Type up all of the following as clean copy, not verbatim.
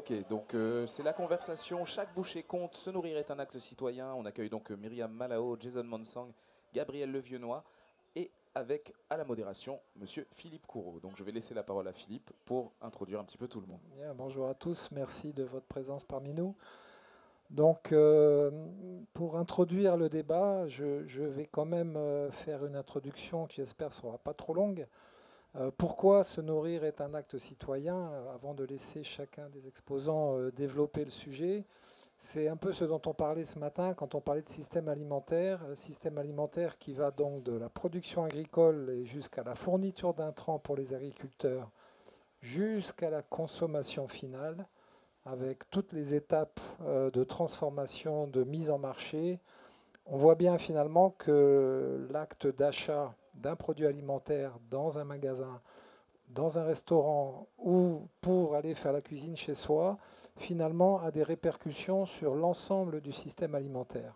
Ok, donc c'est la conversation. Chaque bouchée compte. Se nourrir est un acte citoyen. On accueille donc Myriam Malao, Jason Mansang, Gabriel Levieunois et avec à la modération Monsieur Philippe Courreau. Donc je vais laisser la parole à Philippe pour introduire un petit peu tout le monde. Bien, bonjour à tous, merci de votre présence parmi nous. Donc, pour introduire le débat, je vais quand même faire une introduction qui, j'espère, ne sera pas trop longue. Pourquoi se nourrir est un acte citoyen, avant de laisser chacun des exposants développer le sujet. C'est un peu ce dont on parlait ce matin quand on parlait de système alimentaire qui va donc de la production agricole et jusqu'à la fourniture d'intrants pour les agriculteurs, jusqu'à la consommation finale, avec toutes les étapes de transformation, de mise en marché. On voit bien finalement que l'acte d'achat d'un produit alimentaire dans un magasin, dans un restaurant ou pour aller faire la cuisine chez soi, finalement a des répercussions sur l'ensemble du système alimentaire.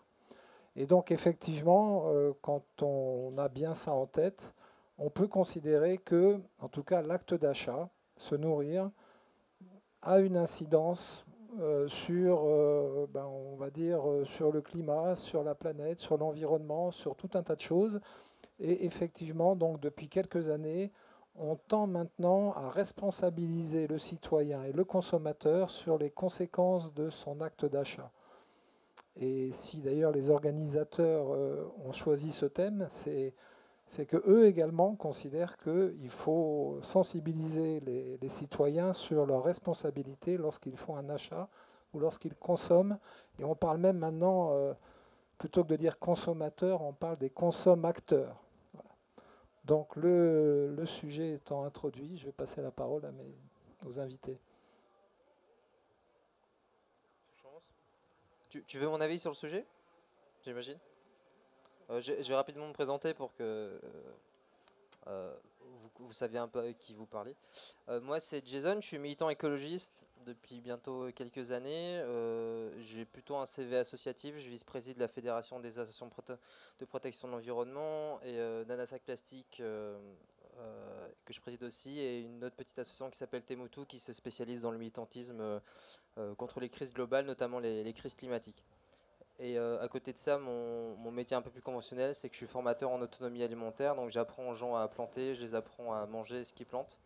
Et donc effectivement, quand on a bien ça en tête, on peut considérer que, en tout cas, l'acte d'achat, se nourrir, a une incidence sur, on va dire, sur le climat, sur la planète, sur l'environnement, sur tout un tas de choses. Et effectivement, donc depuis quelques années, on tend maintenant à responsabiliser le citoyen et le consommateur sur les conséquences de son acte d'achat. Et si d'ailleurs les organisateurs ont choisi ce thème, c'est que eux également considèrent qu'il faut sensibiliser les citoyens sur leurs responsabilités lorsqu'ils font un achat ou lorsqu'ils consomment. Et on parle même maintenant, plutôt que de dire consommateurs, on parle des consommateurs. Voilà. Donc le sujet étant introduit, je vais passer la parole aux invités. Tu veux mon avis sur le sujet, j'imagine. Je vais rapidement me présenter pour que vous saviez un peu avec qui vous parlez. Moi, c'est Jason, je suis militant écologiste depuis bientôt quelques années. J'ai plutôt un CV associatif, je vice-préside la Fédération des associations de protection de l'environnement et d'Anasac Plastique que je préside aussi, et une autre petite association qui s'appelle Temutu qui se spécialise dans le militantisme contre les crises globales, notamment les crises climatiques. Et à côté de ça, mon métier un peu plus conventionnel, c'est que je suis formateur en autonomie alimentaire. Donc j'apprends aux gens à planter, je les apprends à manger ce qu'ils plantent.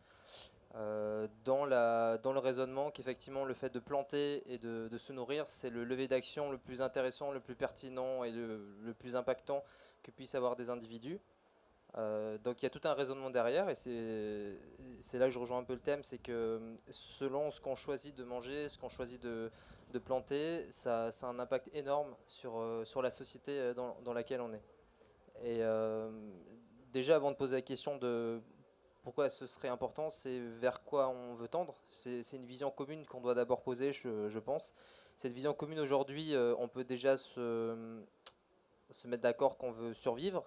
Dans le raisonnement qu'effectivement le fait de planter et de se nourrir, c'est le levier d'action le plus intéressant, le plus pertinent et le plus impactant que puissent avoir des individus. Donc il y a tout un raisonnement derrière, et c'est là que je rejoins un peu le thème, c'est que selon ce qu'on choisit de manger, ce qu'on choisit de planter, ça a un impact énorme sur la société dans laquelle on est. Et déjà, avant de poser la question de pourquoi ce serait important, c'est vers quoi on veut tendre. C'est une vision commune qu'on doit d'abord poser, je pense. Cette vision commune aujourd'hui, on peut déjà se mettre d'accord qu'on veut survivre,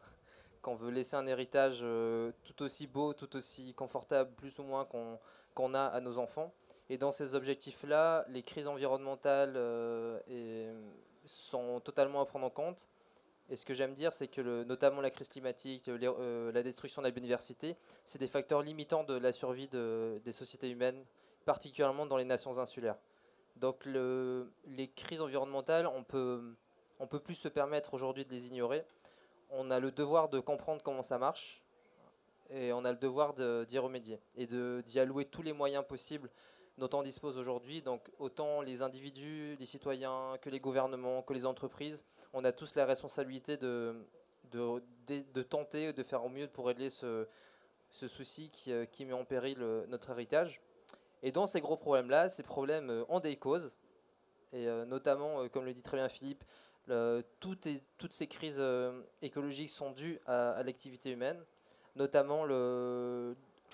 qu'on veut laisser un héritage tout aussi beau, tout aussi confortable, plus ou moins, qu'on a à nos enfants. Et dans ces objectifs-là, les crises environnementales sont totalement à prendre en compte. Et ce que j'aime dire, c'est que notamment la crise climatique, la destruction de la biodiversité, c'est des facteurs limitants de la survie des sociétés humaines, particulièrement dans les nations insulaires. Donc les crises environnementales, on peut plus se permettre aujourd'hui de les ignorer. On a le devoir de comprendre comment ça marche, et on a le devoir d'y remédier et d'y allouer tous les moyens possibles dont on dispose aujourd'hui. Donc autant les individus, les citoyens, que les gouvernements, que les entreprises, on a tous la responsabilité de tenter de faire au mieux pour régler ce souci qui met en péril notre héritage. Et dans ces gros problèmes-là, ces problèmes ont des causes, et notamment, comme le dit très bien Philippe, toutes ces crises écologiques sont dues à l'activité humaine, notamment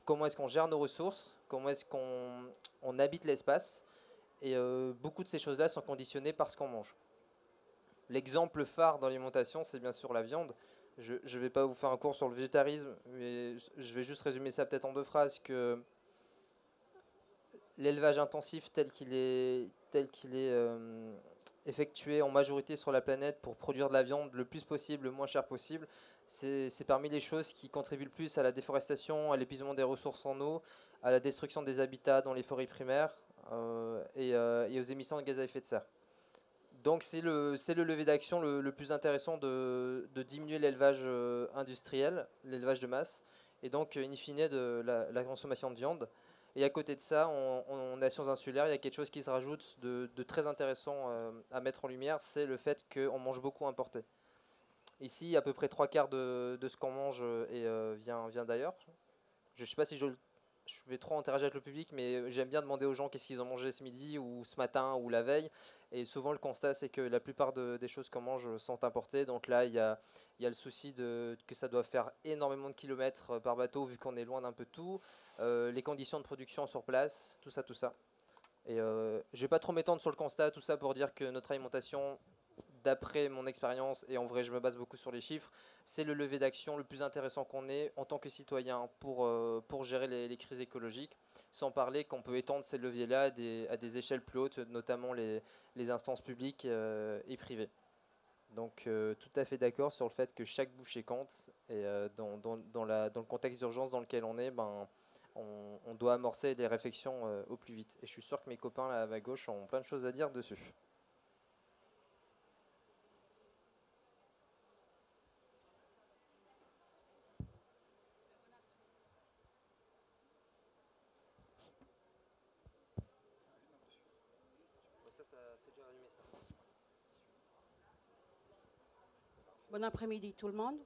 comment est-ce qu'on gère nos ressources, comment est-ce qu'on habite l'espace, et beaucoup de ces choses-là sont conditionnées par ce qu'on mange. L'exemple phare dans l'alimentation, c'est bien sûr la viande. Je ne vais pas vous faire un cours sur le végétarisme, mais je vais juste résumer ça peut-être en 2 phrases, que l'élevage intensif tel qu'il est effectué en majorité sur la planète pour produire de la viande le plus possible, le moins cher possible, c'est parmi les choses qui contribuent le plus à la déforestation, à l'épuisement des ressources en eau, à la destruction des habitats dans les forêts primaires, et aux émissions de gaz à effet de serre. Donc c'est le levier d'action le plus intéressant de diminuer l'élevage industriel, l'élevage de masse, et donc in fine de la consommation de viande. Et à côté de ça, en nations insulaires, il y a quelque chose qui se rajoute de très intéressant à mettre en lumière, c'est le fait qu'on mange beaucoup importé. Ici, à peu près 3/4 de ce qu'on mange vient d'ailleurs. Je ne sais pas si je vais trop interagir avec le public, mais j'aime bien demander aux gens qu'est-ce qu'ils ont mangé ce midi ou ce matin ou la veille. Et souvent, le constat, c'est que la plupart des choses qu'on mange sont importées. Donc là, il y a le souci que ça doit faire énormément de kilomètres par bateau, vu qu'on est loin d'un peu tout. Les conditions de production sur place, tout ça, tout ça. Et je ne vais pas trop m'étendre sur le constat, tout ça pour dire que notre alimentation, d'après mon expérience, et en vrai je me base beaucoup sur les chiffres, c'est le levier d'action le plus intéressant qu'on ait en tant que citoyen pour gérer les crises écologiques, sans parler qu'on peut étendre ces leviers-là à des échelles plus hautes, notamment les instances publiques et privées. Donc tout à fait d'accord sur le fait que chaque bouchée compte, et dans le contexte d'urgence dans lequel on est, on doit amorcer les réflexions au plus vite. Et je suis sûr que mes copains là à ma gauche ont plein de choses à dire dessus. Bon après-midi tout le monde.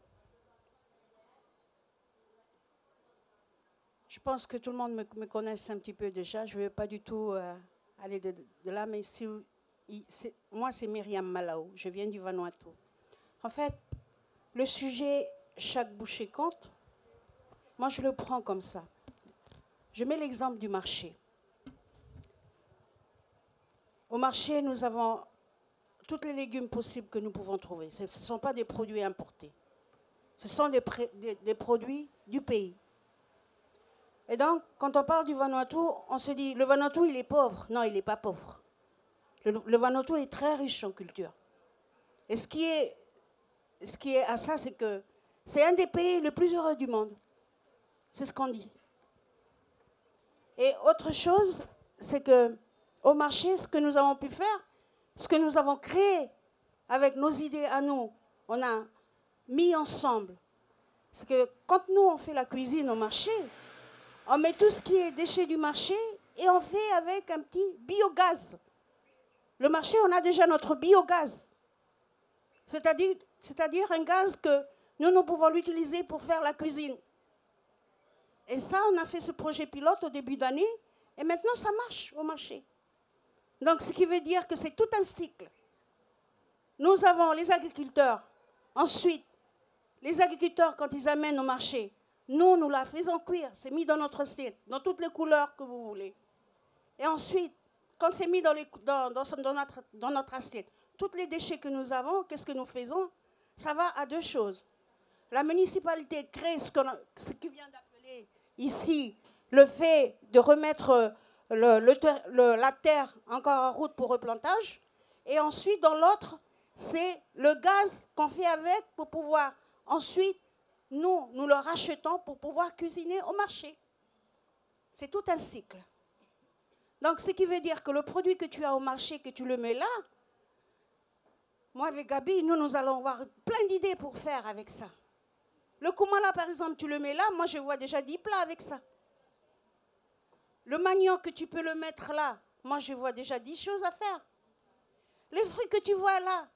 Je pense que tout le monde me connaisse un petit peu déjà. Je ne vais pas du tout aller de là, mais moi c'est Myriam Malao. Je viens du Vanuatu. En fait, le sujet chaque bouchée compte, moi je le prends comme ça. Je mets l'exemple du marché. Au marché, nous avons tous les légumes possibles que nous pouvons trouver. Ce ne sont pas des produits importés. Ce sont des produits du pays. Et donc, quand on parle du Vanuatu, on se dit, le Vanuatu, il est pauvre. Non, il n'est pas pauvre. Le Vanuatu est très riche en culture. Et ce qui est à ça, c'est que c'est un des pays les plus heureux du monde. C'est ce qu'on dit. Et autre chose, c'est qu'au marché, ce que nous avons pu faire, ce que nous avons créé avec nos idées à nous, on a mis ensemble. C'est que quand nous, on fait la cuisine au marché, on met tout ce qui est déchets du marché et on fait avec un petit biogaz. Le marché, on a déjà notre biogaz. C'est-à-dire un gaz que nous pouvons l'utiliser pour faire la cuisine. Et ça, on a fait ce projet pilote au début d'année et maintenant, ça marche au marché. Donc, ce qui veut dire que c'est tout un cycle. Nous avons les agriculteurs. Ensuite, les agriculteurs, quand ils amènent au marché, nous la faisons cuire. C'est mis dans notre assiette, dans toutes les couleurs que vous voulez. Et ensuite, quand c'est mis dans notre assiette, tous les déchets que nous avons, qu'est-ce que nous faisons? Ça va à deux choses. La municipalité crée ce qui vient d'appeler ici le fait de remettre la terre encore en route pour replantage. Et ensuite, dans l'autre, c'est le gaz qu'on fait avec pour pouvoir ensuite, nous le rachetons pour pouvoir cuisiner au marché. C'est tout un cycle. Donc, ce qui veut dire que le produit que tu as au marché, que tu le mets là, moi avec Gabi, nous allons avoir plein d'idées pour faire avec ça. Le koumala, par exemple, tu le mets là, moi je vois déjà 10 plats avec ça. Le manioc que tu peux le mettre là, moi je vois déjà 10 choses à faire. Les fruits que tu vois là,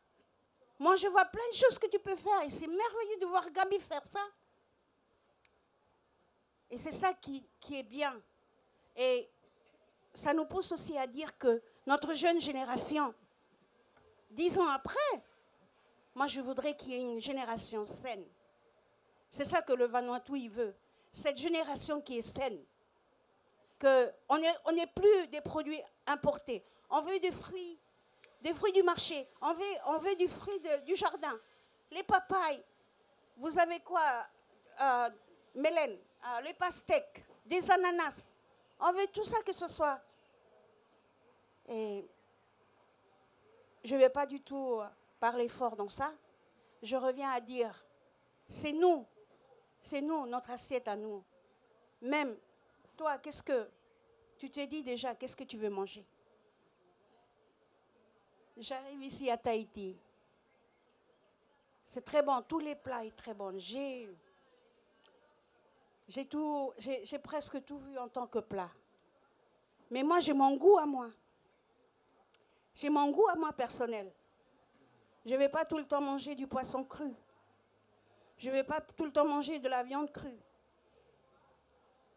moi je vois plein de choses que tu peux faire et c'est merveilleux de voir Gabi faire ça. Et c'est ça qui est bien. Et ça nous pousse aussi à dire que notre jeune génération, 10 ans après, moi je voudrais qu'il y ait une génération saine. C'est ça que le Vanuatu il veut. Cette génération qui est saine. On n'est plus des produits importés. On veut des fruits du marché. On veut du fruit du jardin. Les papayes. Vous avez quoi Mélène, les pastèques, des ananas. On veut tout ça que ce soit. Et je ne vais pas du tout parler fort dans ça. Je reviens à dire, c'est nous, notre assiette à nous. Même toi, qu'est-ce que Tu te dis déjà, qu'est-ce que tu veux manger? J'arrive ici à Tahiti. C'est très bon, tous les plats sont très bons. J'ai presque tout vu en tant que plat. Mais moi, j'ai mon goût à moi. J'ai mon goût à moi personnel. Je ne vais pas tout le temps manger du poisson cru. Je ne vais pas tout le temps manger de la viande crue.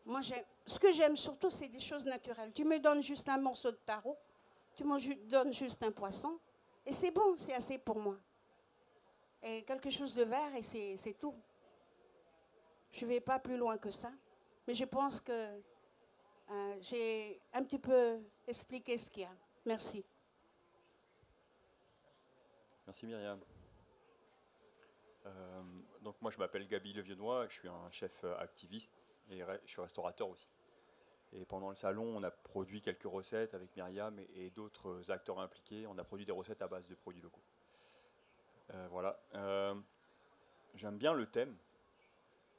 Moi, ce que j'aime surtout, c'est des choses naturelles. Tu me donnes juste un morceau de taro, tu me donnes juste un poisson, et c'est bon, c'est assez pour moi. Et quelque chose de vert, et c'est tout. Je ne vais pas plus loin que ça. Mais je pense que j'ai un petit peu expliqué ce qu'il y a. Merci. Merci Myriam. Donc moi je m'appelle Gaby Levieunois, je suis un chef activiste et je suis restaurateur aussi. Et pendant le salon, on a produit quelques recettes avec Myriam et d'autres acteurs impliqués. On a produit des recettes à base de produits locaux. Voilà. J'aime bien le thème,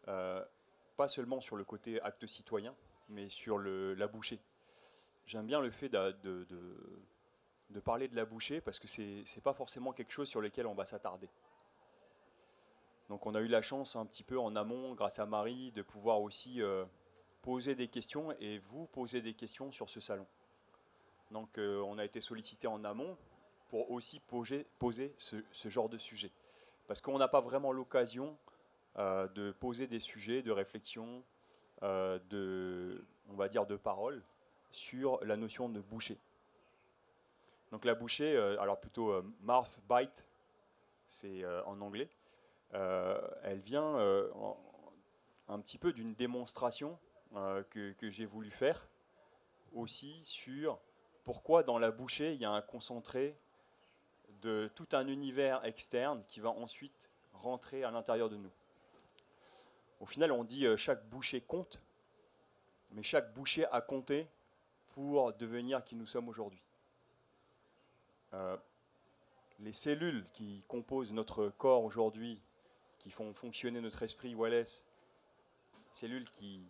pas seulement sur le côté acte citoyen, mais sur la bouchée. J'aime bien le fait de parler de la bouchée parce que c'est pas forcément quelque chose sur lequel on va s'attarder. Donc on a eu la chance un petit peu en amont, grâce à Marie, de pouvoir aussi poser des questions et vous poser des questions sur ce salon. Donc on a été sollicité en amont pour aussi poser ce genre de sujet. Parce qu'on n'a pas vraiment l'occasion de poser des sujets de réflexion, on va dire de parole, sur la notion de bouchée. Donc la bouchée, alors plutôt mouth bite, c'est en anglais, elle vient un petit peu d'une démonstration que j'ai voulu faire aussi sur pourquoi dans la bouchée il y a un concentré de tout un univers externe qui va ensuite rentrer à l'intérieur de nous. Au final, on dit chaque bouchée compte, mais chaque bouchée a compté pour devenir qui nous sommes aujourd'hui. Les cellules qui composent notre corps aujourd'hui, qui font fonctionner notre esprit, Wallace, cellules qui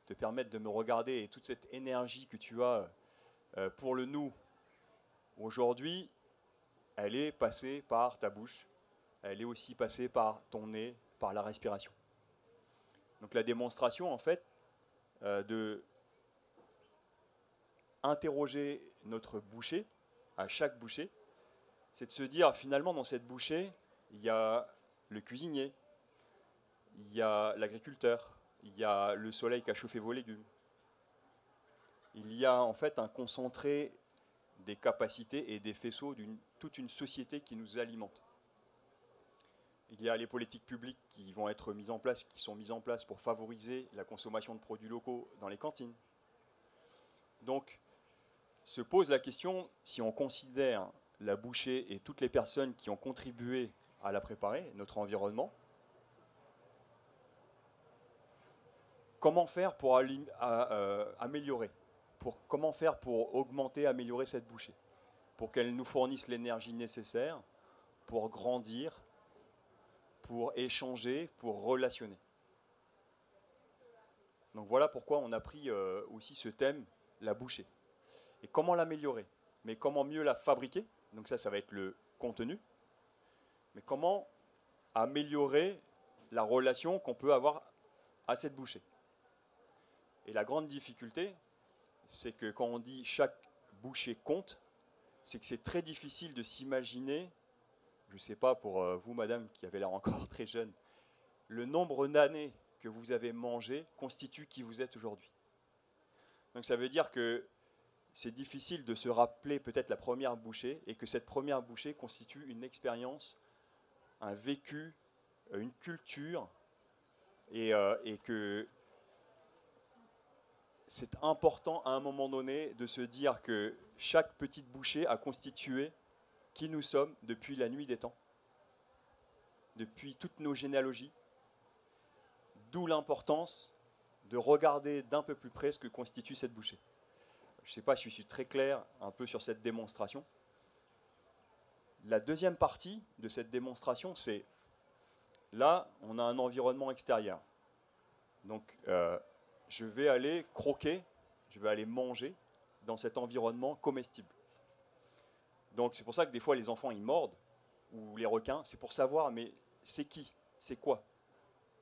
te permettent de me regarder et toute cette énergie que tu as pour le nous, aujourd'hui, elle est passée par ta bouche, elle est aussi passée par ton nez, par la respiration. Donc la démonstration, en fait, de interroger notre bouchée, à chaque bouchée, c'est de se dire, finalement, dans cette bouchée, il y a le cuisinier, il y a l'agriculteur, il y a le soleil qui a chauffé vos légumes. Il y a en fait un concentré des capacités et des faisceaux d'une toute une société qui nous alimente. Il y a les politiques publiques qui vont être mises en place, qui sont mises en place pour favoriser la consommation de produits locaux dans les cantines. Donc, se pose la question, si on considère la bouchée et toutes les personnes qui ont contribué à la préparer, notre environnement, comment faire pour améliorer, comment faire pour augmenter, améliorer cette bouchée, pour qu'elle nous fournisse l'énergie nécessaire pour grandir, pour échanger, pour relationner. Donc voilà pourquoi on a pris aussi ce thème, la bouchée. Et comment l'améliorer? Mais comment mieux la fabriquer? Donc ça va être le contenu. Mais comment améliorer la relation qu'on peut avoir à cette bouchée? Et la grande difficulté, c'est que quand on dit chaque bouchée compte, c'est que c'est très difficile de s'imaginer, je ne sais pas pour vous, madame, qui avez l'air encore très jeune, le nombre d'années que vous avez mangé constitue qui vous êtes aujourd'hui. Donc ça veut dire que c'est difficile de se rappeler peut-être la première bouchée et que cette première bouchée constitue une expérience, un vécu, une culture et que c'est important à un moment donné de se dire que chaque petite bouchée a constitué qui nous sommes depuis la nuit des temps, depuis toutes nos généalogies, d'où l'importance de regarder d'un peu plus près ce que constitue cette bouchée. Je ne sais pas si je suis très clair un peu sur cette démonstration. La deuxième partie de cette démonstration, c'est là, on a un environnement extérieur. Donc, je vais aller croquer je vais aller manger dans cet environnement comestible. Donc c'est pour ça que des fois les enfants ils mordent, ou les requins, c'est pour savoir mais c'est qui, c'est quoi.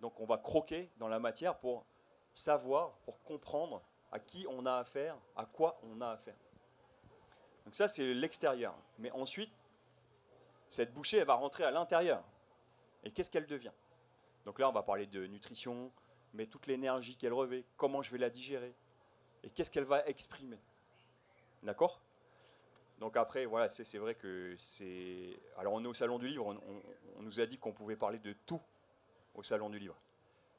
Donc on va croquer dans la matière pour savoir, pour comprendre à qui on a affaire, à quoi on a affaire. Donc ça c'est l'extérieur. Mais ensuite, cette bouchée elle va rentrer à l'intérieur. Et qu'est-ce qu'elle devient? Donc là on va parler de nutrition, mais toute l'énergie qu'elle revêt, comment je vais la digérer, et qu'est-ce qu'elle va exprimer. D'accord? Donc après, voilà, c'est vrai que c'est... Alors on est au Salon du Livre, on nous a dit qu'on pouvait parler de tout au Salon du Livre.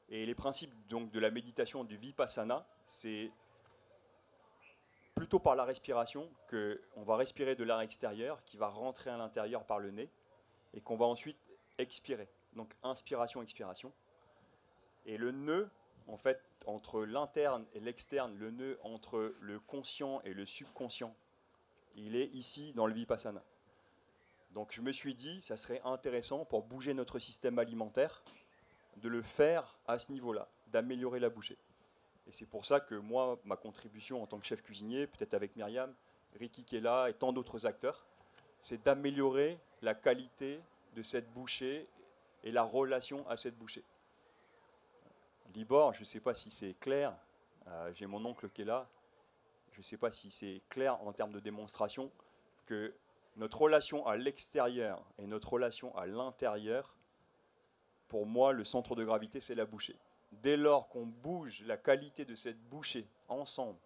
Et les principes donc, de la méditation du Vipassana, c'est plutôt par la respiration qu'on va respirer de l'air extérieur qui va rentrer à l'intérieur par le nez et qu'on va ensuite expirer. Donc inspiration, expiration. Et le nœud, en fait, entre l'interne et l'externe, le nœud entre le conscient et le subconscient, il est ici dans le Vipassana. Donc je me suis dit, ça serait intéressant pour bouger notre système alimentaire, de le faire à ce niveau-là, d'améliorer la bouchée. Et c'est pour ça que moi, ma contribution en tant que chef cuisinier, peut-être avec Myriam, Ricky qui est là et tant d'autres acteurs, c'est d'améliorer la qualité de cette bouchée et la relation à cette bouchée. Libor, je ne sais pas si c'est clair, j'ai mon oncle qui est là, je ne sais pas si c'est clair en termes de démonstration, que notre relation à l'extérieur et notre relation à l'intérieur, pour moi, le centre de gravité, c'est la bouchée. Dès lors qu'on bouge la qualité de cette bouchée ensemble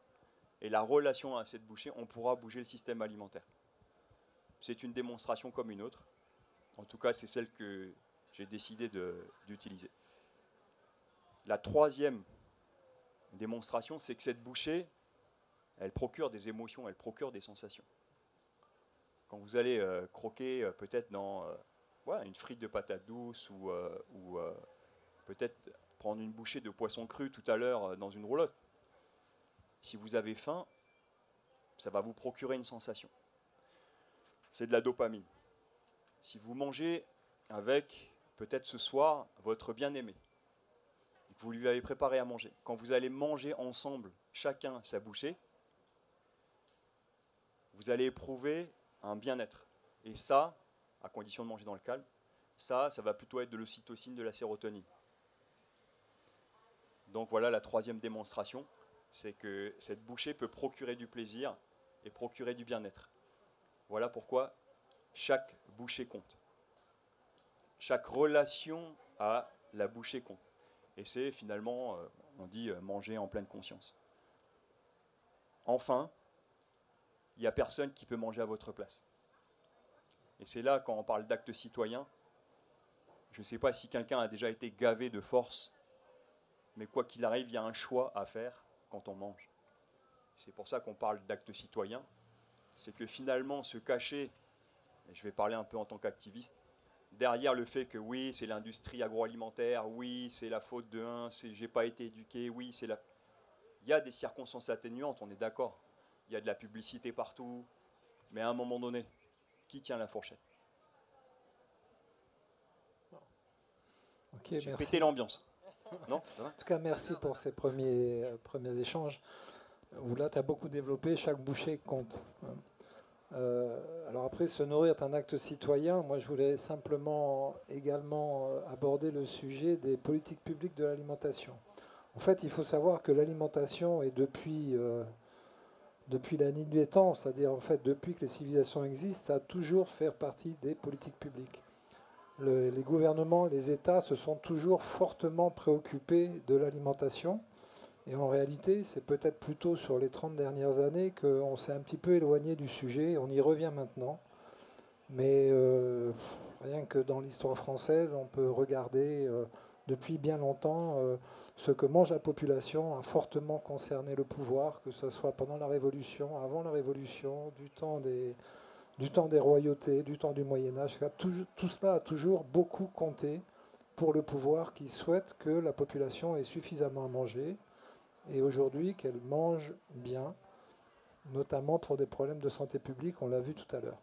et la relation à cette bouchée, on pourra bouger le système alimentaire. C'est une démonstration comme une autre. En tout cas, c'est celle que j'ai décidé d'utiliser. La troisième démonstration, c'est que cette bouchée, elle procure des émotions, elle procure des sensations. Quand vous allez croquer peut-être dans une frite de patates douces ou peut-être prendre une bouchée de poisson cru tout à l'heure dans une roulotte, si vous avez faim, ça va vous procurer une sensation. C'est de la dopamine. Si vous mangez avec, peut-être ce soir, votre bien-aimé, vous lui avez préparé à manger, quand vous allez manger ensemble, chacun sa bouchée, vous allez éprouver un bien-être. Et ça, à condition de manger dans le calme, ça va plutôt être de l'ocytocine, de la sérotonine. Donc voilà la troisième démonstration, c'est que cette bouchée peut procurer du plaisir et procurer du bien-être. Voilà pourquoi chaque bouchée compte. Chaque relation à la bouchée compte. Et c'est finalement, on dit, manger en pleine conscience. Enfin, il n'y a personne qui peut manger à votre place. Et c'est là, quand on parle d'acte citoyen, je ne sais pas si quelqu'un a déjà été gavé de force, mais quoi qu'il arrive, il y a un choix à faire quand on mange. C'est pour ça qu'on parle d'acte citoyen. C'est que finalement, se cacher, et je vais parler un peu en tant qu'activiste, derrière le fait que oui, c'est l'industrie agroalimentaire, oui, c'est la faute de un, j'ai pas été éduqué, oui, c'est la... Il y a des circonstances atténuantes, on est d'accord. Il y a de la publicité partout, mais à un moment donné, qui tient la fourchette? Okay, j'ai pété l'ambiance. Non, en tout cas, merci pour ces premiers échanges, où là, tu as beaucoup développé, chaque bouchée compte. Alors après, se nourrir est un acte citoyen. Moi, je voulais simplement également aborder le sujet des politiques publiques de l'alimentation. En fait, il faut savoir que l'alimentation est depuis la nuit des temps, c'est-à-dire en fait depuis que les civilisations existent, ça a toujours fait partie des politiques publiques. Les gouvernements, les États se sont toujours fortement préoccupés de l'alimentation. Et en réalité, c'est peut-être plutôt sur les 30 dernières années qu'on s'est un petit peu éloigné du sujet. On y revient maintenant. Mais rien que dans l'histoire française, on peut regarder depuis bien longtemps ce que mange la population a fortement concerné le pouvoir, que ce soit pendant la Révolution, avant la Révolution, du temps des royautés, du temps du Moyen-Âge. Tout cela a toujours beaucoup compté pour le pouvoir qui souhaite que la population ait suffisamment à manger et aujourd'hui qu'elle mange bien, notamment pour des problèmes de santé publique, on l'a vu tout à l'heure.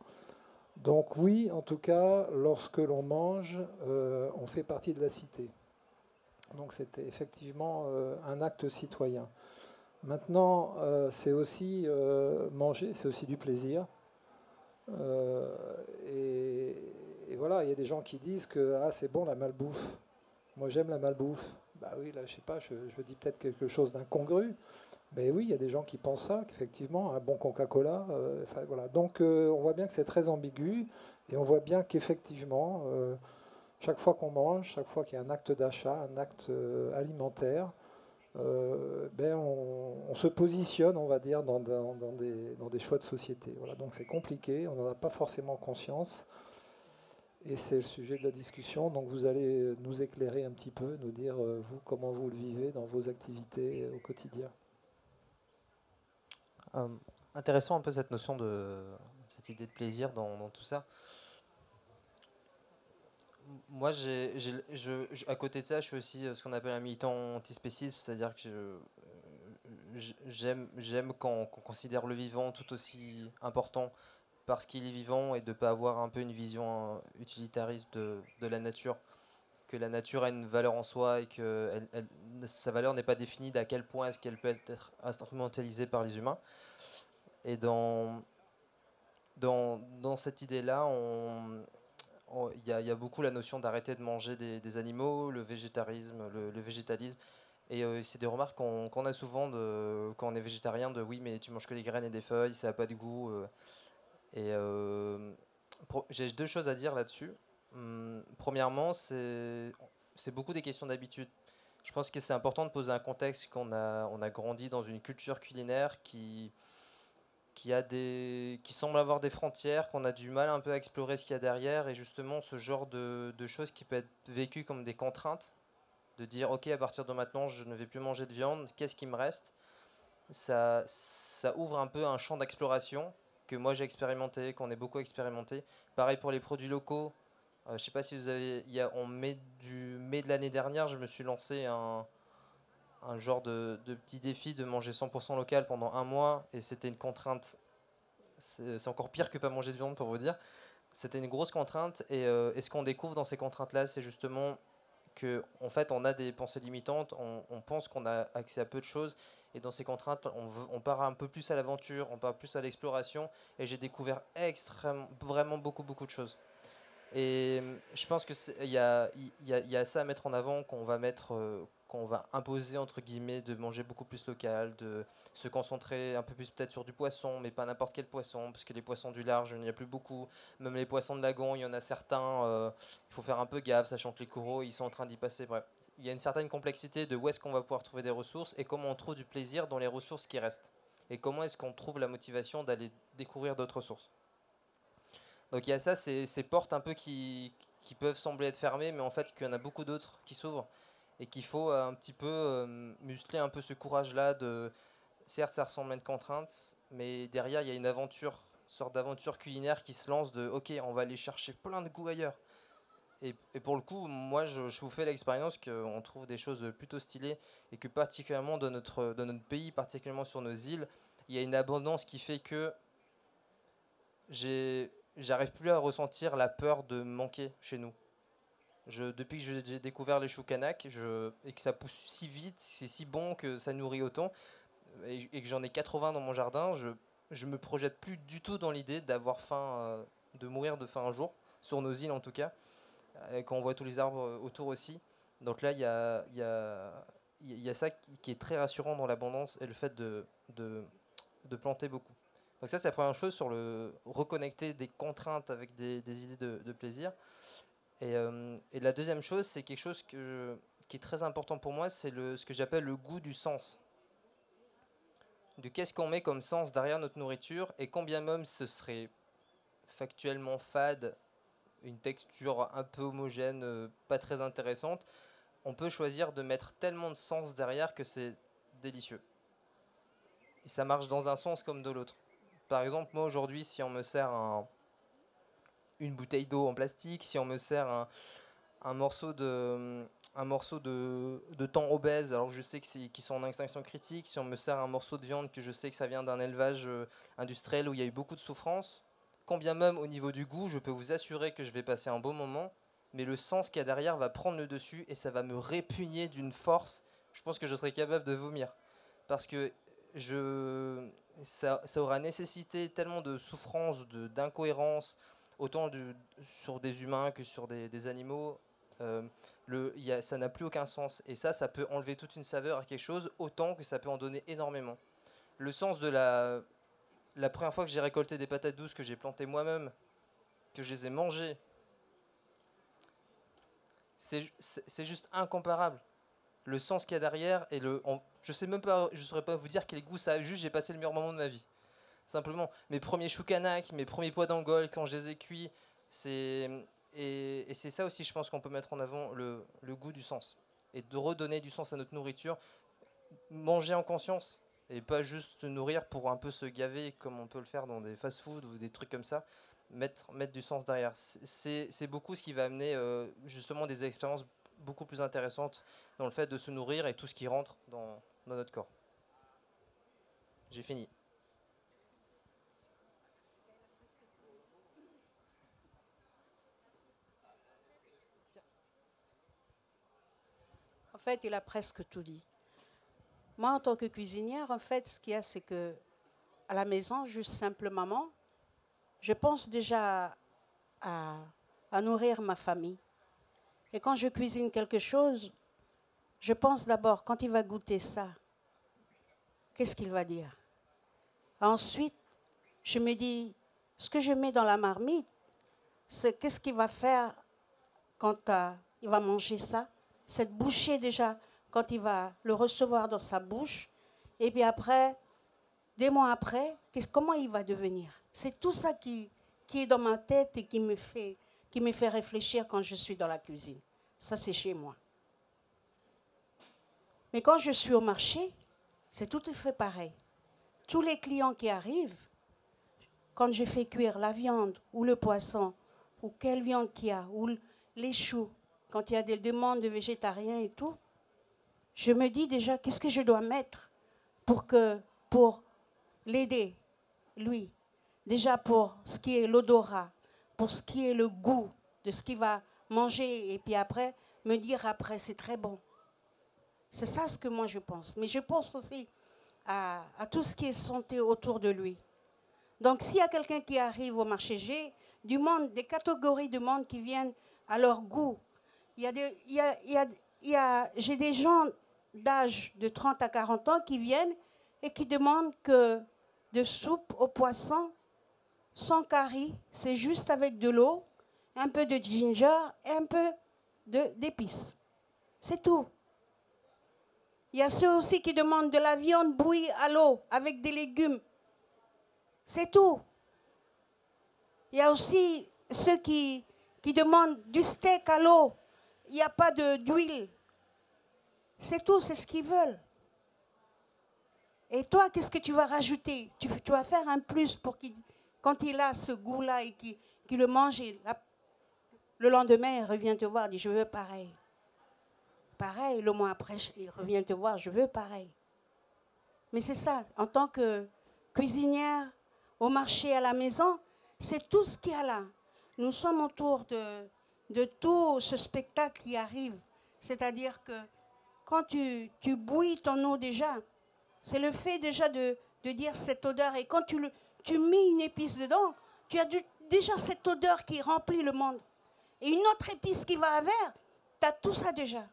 Donc oui, en tout cas, lorsque l'on mange, on fait partie de la cité. Donc c'était effectivement un acte citoyen. Maintenant, c'est aussi manger, c'est aussi du plaisir. Et voilà, il y a des gens qui disent que c'est bon la malbouffe. Moi j'aime la malbouffe. Bah oui, là je sais pas, je dis peut-être quelque chose d'incongru, mais oui, il y a des gens qui pensent ça, qu'effectivement, un bon Coca-Cola. Voilà. Donc on voit bien que c'est très ambigu, et on voit bien qu'effectivement, chaque fois qu'on mange, chaque fois qu'il y a un acte d'achat, un acte alimentaire, on se positionne, on va dire, dans des choix de société. Voilà. Donc c'est compliqué, on n'en a pas forcément conscience. Et c'est le sujet de la discussion. Donc vous allez nous éclairer un petit peu, nous dire, vous, comment vous le vivez dans vos activités au quotidien. Intéressant un peu cette notion cette idée de plaisir dans tout ça. Moi, à côté de ça, je suis aussi ce qu'on appelle un militant antispécisme, c'est-à-dire que j'aime quand on considère le vivant tout aussi important parce qu'il est vivant, et de ne pas avoir un peu une vision utilitariste de la nature, que la nature a une valeur en soi et que sa valeur n'est pas définie d'à quel point est-ce qu'elle peut être instrumentalisée par les humains. Et dans cette idée-là, il y a beaucoup la notion d'arrêter de manger des animaux, le végétarisme, le végétalisme. Et c'est des remarques qu'on a souvent quand on est végétarien, de oui, mais tu manges que des graines et des feuilles, ça n'a pas de goût. J'ai deux choses à dire là-dessus. Premièrement, c'est beaucoup des questions d'habitude. Je pense que c'est important de poser un contexte qu'on a grandi dans une culture culinaire qui semble avoir des frontières, qu'on a du mal un peu à explorer ce qu'il y a derrière, et justement ce genre de choses qui peut être vécu comme des contraintes, de dire ok, à partir de maintenant je ne vais plus manger de viande, qu'est-ce qui me reste, ça ouvre un peu un champ d'exploration que moi j'ai expérimenté, qu'on est beaucoup expérimenté. Pareil pour les produits locaux. Je ne sais pas si vous avez, en mai de l'année dernière, je me suis lancé un genre de petit défi de manger 100% local pendant un mois, et c'était une contrainte. C'est encore pire que pas manger de viande, pour vous dire. C'était une grosse contrainte, et ce qu'on découvre dans ces contraintes-là, c'est justement que en fait, on a des pensées limitantes, on pense qu'on a accès à peu de choses, et dans ces contraintes, on part un peu plus à l'aventure, on part plus à l'exploration, et j'ai découvert vraiment beaucoup de choses. Et je pense que il y a ça à mettre en avant, qu'on va imposer entre guillemets, de manger beaucoup plus local, de se concentrer un peu plus peut-être sur du poisson, mais pas n'importe quel poisson, parce que les poissons du large, il n'y a plus beaucoup. Même les poissons de lagon, il y en a certains, il faut faire un peu gaffe, sachant que les coraux, ils sont en train d'y passer. Bref, il y a une certaine complexité de où est-ce qu'on va pouvoir trouver des ressources, et comment on trouve du plaisir dans les ressources qui restent. Et comment est-ce qu'on trouve la motivation d'aller découvrir d'autres sources. Donc il y a ça, ces portes un peu qui peuvent sembler être fermées, mais en fait qu'il y en a beaucoup d'autres qui s'ouvrent, et qu'il faut un petit peu muscler un peu ce courage-là de... Certes, ça ressemble à une contrainte, mais derrière, il y a une sorte d'aventure culinaire qui se lance de « Ok, on va aller chercher plein de goûts ailleurs ». Et pour le coup, moi, je vous fais l'expérience qu'on trouve des choses plutôt stylées, et que particulièrement dans notre pays, particulièrement sur nos îles, il y a une abondance qui fait que j'arrive plus à ressentir la peur de manquer chez nous. Depuis que j'ai découvert les choux kanak, et que ça pousse si vite, c'est si bon, que ça nourrit autant, et que j'en ai 80 dans mon jardin, je me projette plus du tout dans l'idée d'avoir faim, de mourir de faim un jour, sur nos îles en tout cas, quand on voit tous les arbres autour aussi. Donc là, il y a ça qui est très rassurant dans l'abondance, et le fait de planter beaucoup. Donc ça, c'est la première chose, sur le reconnecter des contraintes avec des idées de plaisir. Et la deuxième chose, c'est quelque chose qui est très important pour moi, c'est ce que j'appelle le goût du sens. De qu'est-ce qu'on met comme sens derrière notre nourriture, et combien même ce serait factuellement fade, une texture un peu homogène, pas très intéressante, on peut choisir de mettre tellement de sens derrière que c'est délicieux. Et ça marche dans un sens comme de l'autre. Par exemple, moi aujourd'hui, si on me sert une bouteille d'eau en plastique, si on me sert un morceau de thon obèse, alors que je sais qu'ils sont en extinction critique, si on me sert un morceau de viande que je sais que ça vient d'un élevage industriel où il y a eu beaucoup de souffrance, quand bien même au niveau du goût, je peux vous assurer que je vais passer un bon moment, mais le sens qu'il y a derrière va prendre le dessus, et ça va me répugner d'une force. Je pense que je serais capable de vomir. Parce que ça aura nécessité tellement de souffrance, d'incohérence, autant sur des humains que sur des animaux. Ça n'a plus aucun sens. Et ça peut enlever toute une saveur à quelque chose, autant que ça peut en donner énormément. Le sens de la première fois que j'ai récolté des patates douces que j'ai plantées moi-même, que je les ai mangées, c'est juste incomparable. Le sens qu'il y a derrière, et je sais même pas, je saurais pas vous dire quel goût ça a. Juste, j'ai passé le meilleur moment de ma vie. Simplement, mes premiers choukanak, mes premiers pois d'Angole, quand je les ai cuits, et c'est ça aussi, je pense, qu'on peut mettre en avant, le goût du sens. Et de redonner du sens à notre nourriture, manger en conscience, et pas juste nourrir pour un peu se gaver, comme on peut le faire dans des fast-food ou des trucs comme ça. Mettre du sens derrière. C'est beaucoup ce qui va amener justement des expériences beaucoup plus intéressantes dans le fait de se nourrir et tout ce qui rentre dans notre corps. J'ai fini. En fait, il a presque tout dit. Moi, en tant que cuisinière, en fait, ce qu'il y a, c'est que à la maison, juste simplement, je pense déjà à nourrir ma famille. Et quand je cuisine quelque chose, je pense d'abord, quand il va goûter ça, qu'est-ce qu'il va dire? Ensuite, je me dis, ce que je mets dans la marmite, c'est qu'est-ce qu'il va faire quand il va manger ça? Cette bouchée déjà, quand il va le recevoir dans sa bouche, et puis après, des mois après, comment il va devenir? C'est tout ça qui est dans ma tête et qui me fait réfléchir quand je suis dans la cuisine. Ça, c'est chez moi. Mais quand je suis au marché, c'est tout à fait pareil. Tous les clients qui arrivent, quand je fais cuire la viande ou le poisson, ou quelle viande qu'il y a, ou les choux, quand il y a des demandes de végétariens et tout, je me dis déjà qu'est-ce que je dois mettre pour l'aider, lui. Déjà pour ce qui est l'odorat, pour ce qui est le goût de ce qu'il va manger, et puis après, me dire après, c'est très bon. C'est ça ce que moi je pense. Mais je pense aussi à tout ce qui est santé autour de lui. Donc s'il y a quelqu'un qui arrive au marché, j'ai du monde, des catégories de monde qui viennent à leur goût. J'ai des gens d'âge de 30 à 40 ans qui viennent et qui demandent que de soupe au poisson sans curry, c'est juste avec de l'eau, un peu de ginger et un peu d'épices. C'est tout. Il y a ceux aussi qui demandent de la viande bouillie à l'eau avec des légumes. C'est tout. Il y a aussi ceux qui demandent du steak à l'eau. Il n'y a pas d'huile. C'est tout, c'est ce qu'ils veulent. Et toi, qu'est-ce que tu vas rajouter? Tu vas faire un plus pour quand il a ce goût-là et qu'il le mange, le lendemain, il revient te voir, il dit, je veux pareil. Pareil, le mois après, il revient te voir, je veux pareil. Mais c'est ça, en tant que cuisinière, au marché, à la maison, c'est tout ce qu'il y a là. Nous sommes autour de tout ce spectacle qui arrive. C'est-à-dire que quand tu bouillis ton eau déjà, c'est le fait déjà de dire cette odeur. Et quand tu mets une épice dedans, tu as déjà cette odeur qui remplit le monde. Et une autre épice qui va avec, tu as tout ça déjà.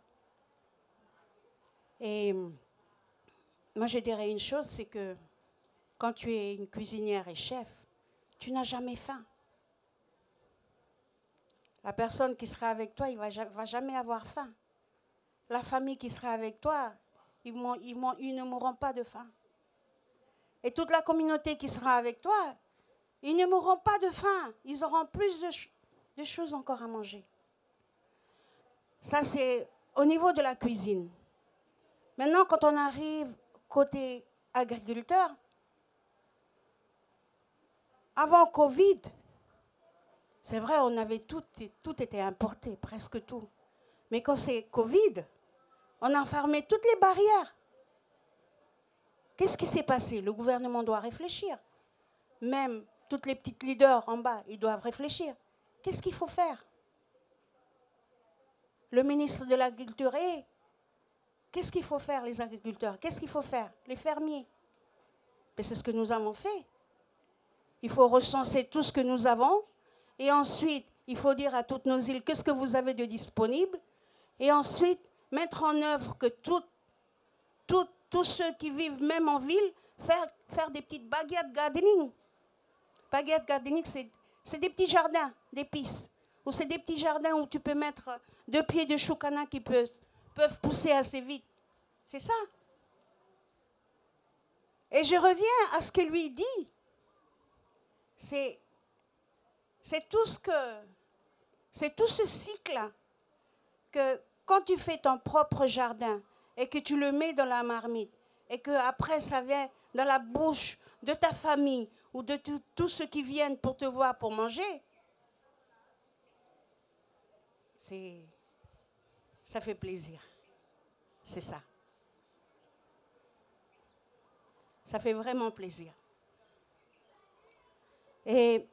Et moi, je dirais une chose, c'est que quand tu es une cuisinière et chef, tu n'as jamais faim. La personne qui sera avec toi, il ne va jamais avoir faim. La famille qui sera avec toi, ils ne mourront pas de faim. Et toute la communauté qui sera avec toi, ils ne mourront pas de faim. Ils auront plus de choses encore à manger. Ça, c'est au niveau de la cuisine. Maintenant, quand on arrive côté agriculteur, avant Covid, c'est vrai, on avait tout était importé, presque tout. Mais quand c'est Covid, on a fermé toutes les barrières. Qu'est-ce qui s'est passé? Le gouvernement doit réfléchir. Même toutes les petites leaders en bas, ils doivent réfléchir. Qu'est-ce qu'il faut faire? Le ministre de l'Agriculture, qu'est-ce qu'il faut faire, les agriculteurs? Qu'est-ce qu'il faut faire? Les fermiers. Mais c'est ce que nous avons fait. Il faut recenser tout ce que nous avons. Et ensuite, il faut dire à toutes nos îles qu'est-ce que vous avez de disponible. Et ensuite, mettre en œuvre que tous ceux qui vivent même en ville, faire des petites baguettes gardening. Baguettes gardening, c'est des petits jardins d'épices. Ou c'est des petits jardins où tu peux mettre 2 pieds de choucana qui peuvent pousser assez vite. C'est ça. Et je reviens à ce que lui dit. C'est tout ce cycle que quand tu fais ton propre jardin et que tu le mets dans la marmite et que après ça vient dans la bouche de ta famille ou de tous ceux qui viennent pour te voir pour manger, ça fait plaisir. C'est ça. Ça fait vraiment plaisir. Et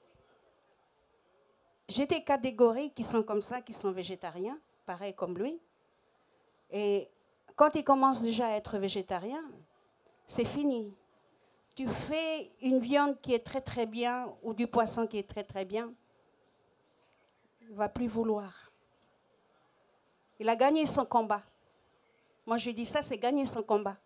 j'ai des catégories qui sont comme ça, qui sont végétariens, pareil comme lui. Et quand ils commencent déjà à être végétariens, c'est fini. Tu fais une viande qui est très très bien ou du poisson qui est très très bien, il ne va plus vouloir. Il a gagné son combat. Moi je dis ça, c'est gagner son combat.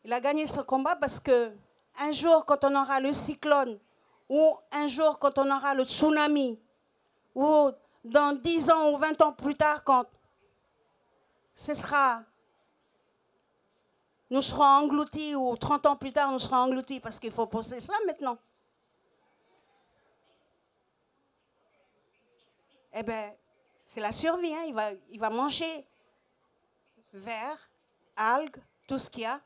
Il a gagné son combat parce que un jour, quand on aura le cyclone, ou un jour, quand on aura le tsunami, ou dans 10 ans ou 20 ans plus tard, quand nous serons engloutis, ou 30 ans plus tard, nous serons engloutis, parce qu'il faut penser ça maintenant. Eh bien, c'est la survie. Hein. Il va manger vers, algues, tout ce qu'il y a.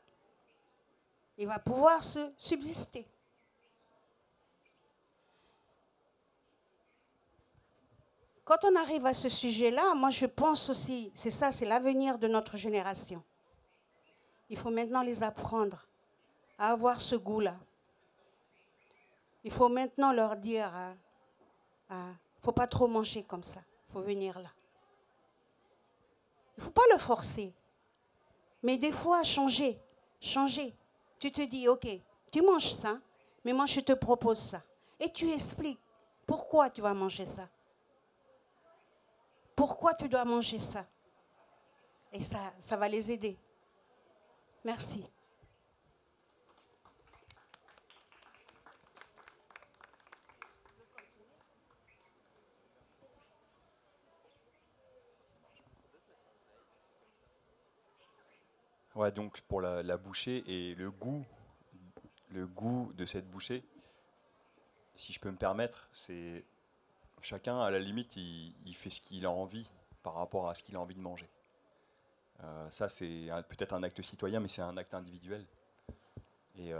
Il va pouvoir se subsister. Quand on arrive à ce sujet-là, moi je pense aussi, c'est ça, c'est l'avenir de notre génération. Il faut maintenant les apprendre à avoir ce goût-là. Il faut maintenant leur dire, il ne faut pas trop manger comme ça, il faut venir là. Il ne faut pas le forcer, mais des fois changer. Tu te dis, ok, tu manges ça, mais moi je te propose ça. Et tu expliques pourquoi tu vas manger ça. Pourquoi tu dois manger ça. Et ça va les aider. Merci. Ouais, donc pour la bouchée et le goût de cette bouchée, si je peux me permettre, c'est chacun à la limite il fait ce qu'il a envie par rapport à ce qu'il a envie de manger. Ça c'est peut-être un acte citoyen, mais c'est un acte individuel. Et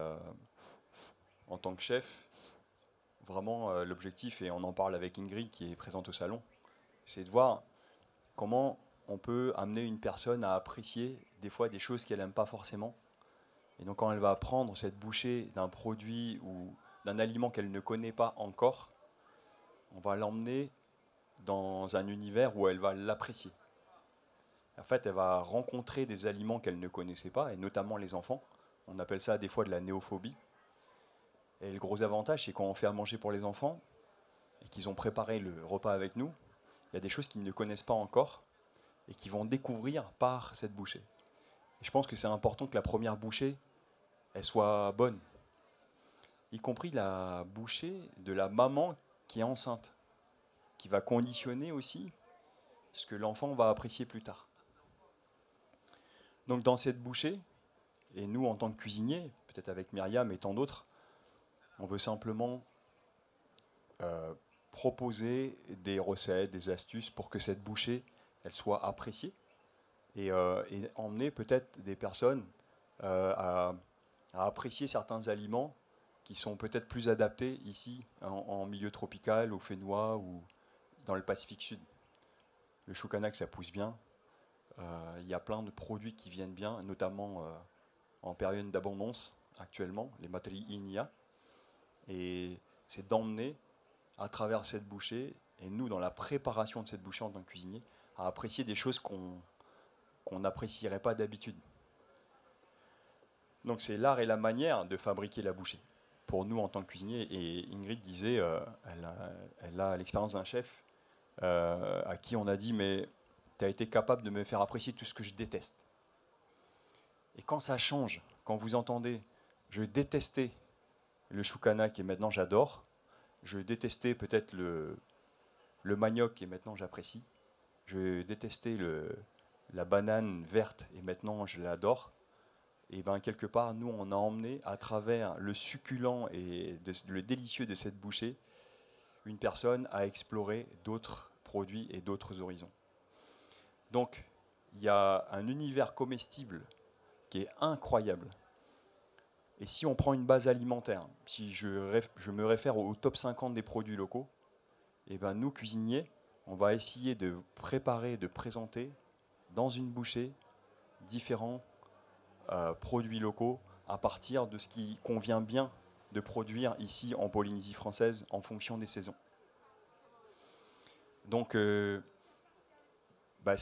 en tant que chef, vraiment l'objectif, et on en parle avec Ingrid qui est présente au salon, c'est de voir comment on peut amener une personne à apprécier des fois des choses qu'elle n'aime pas forcément. Et donc quand elle va prendre cette bouchée d'un produit ou d'un aliment qu'elle ne connaît pas encore, on va l'emmener dans un univers où elle va l'apprécier. En fait, elle va rencontrer des aliments qu'elle ne connaissait pas, et notamment les enfants. On appelle ça des fois de la néophobie. Et le gros avantage, c'est quand on fait à manger pour les enfants, et qu'ils ont préparé le repas avec nous, il y a des choses qu'ils ne connaissent pas encore, et qu'ils vont découvrir par cette bouchée. Et je pense que c'est important que la première bouchée, elle soit bonne. Y compris la bouchée de la maman qui est enceinte, qui va conditionner aussi ce que l'enfant va apprécier plus tard. Donc dans cette bouchée, et nous en tant que cuisiniers, peut-être avec Myriam et tant d'autres, on veut simplement proposer des recettes, des astuces pour que cette bouchée, elle soit appréciée et emmener peut-être des personnes à apprécier certains aliments qui sont peut-être plus adaptés ici en milieu tropical, au Fénois ou dans le Pacifique Sud. Le choucanac, ça pousse bien. Il y a plein de produits qui viennent bien, notamment en période d'abondance actuellement, les matériaux INIA. Et c'est d'emmener à travers cette bouchée, et nous dans la préparation de cette bouchée en tant que cuisinier, à apprécier des choses qu'on n'apprécierait pas d'habitude. Donc c'est l'art et la manière de fabriquer la bouchée. Pour nous en tant que cuisiniers, et Ingrid disait, elle a l'expérience d'un chef à qui on a dit, mais tu as été capable de me faire apprécier tout ce que je déteste. Et quand ça change, quand vous entendez, je détestais le choukana et maintenant j'adore, je détestais peut-être le manioc et maintenant j'apprécie, je détestais la banane verte et maintenant je l'adore, et bien quelque part nous on a emmené à travers le succulent et le délicieux de cette bouchée une personne à explorer d'autres produits et d'autres horizons. Donc il y a un univers comestible qui est incroyable. Et si on prend une base alimentaire, si je me réfère au top 50 des produits locaux, et ben nous, cuisiniers, on va essayer de préparer, de présenter dans une bouchée différents produits locaux à partir de ce qui convient bien de produire ici en Polynésie française en fonction des saisons. Donc c'est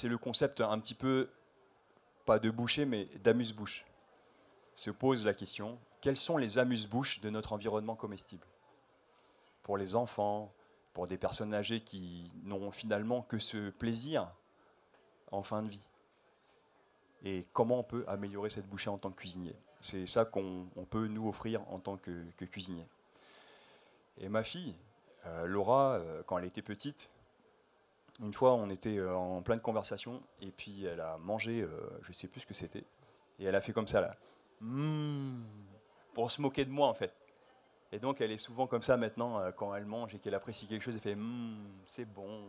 le concept un petit peu, pas de boucher, mais d'amuse-bouche. Se pose la question, quels sont les amuse-bouches de notre environnement comestible? Pour les enfants, pour des personnes âgées qui n'ont finalement que ce plaisir en fin de vie. Et comment on peut améliorer cette bouchée en tant que cuisinier? C'est ça qu'on peut nous offrir en tant que cuisinier. Et ma fille, Laura, quand elle était petite, une fois on était en pleine conversation et puis elle a mangé, je ne sais plus ce que c'était, et elle a fait comme ça là. Pour se moquer de moi en fait. Et donc elle est souvent comme ça maintenant quand elle mange et qu'elle apprécie quelque chose, elle fait c'est bon.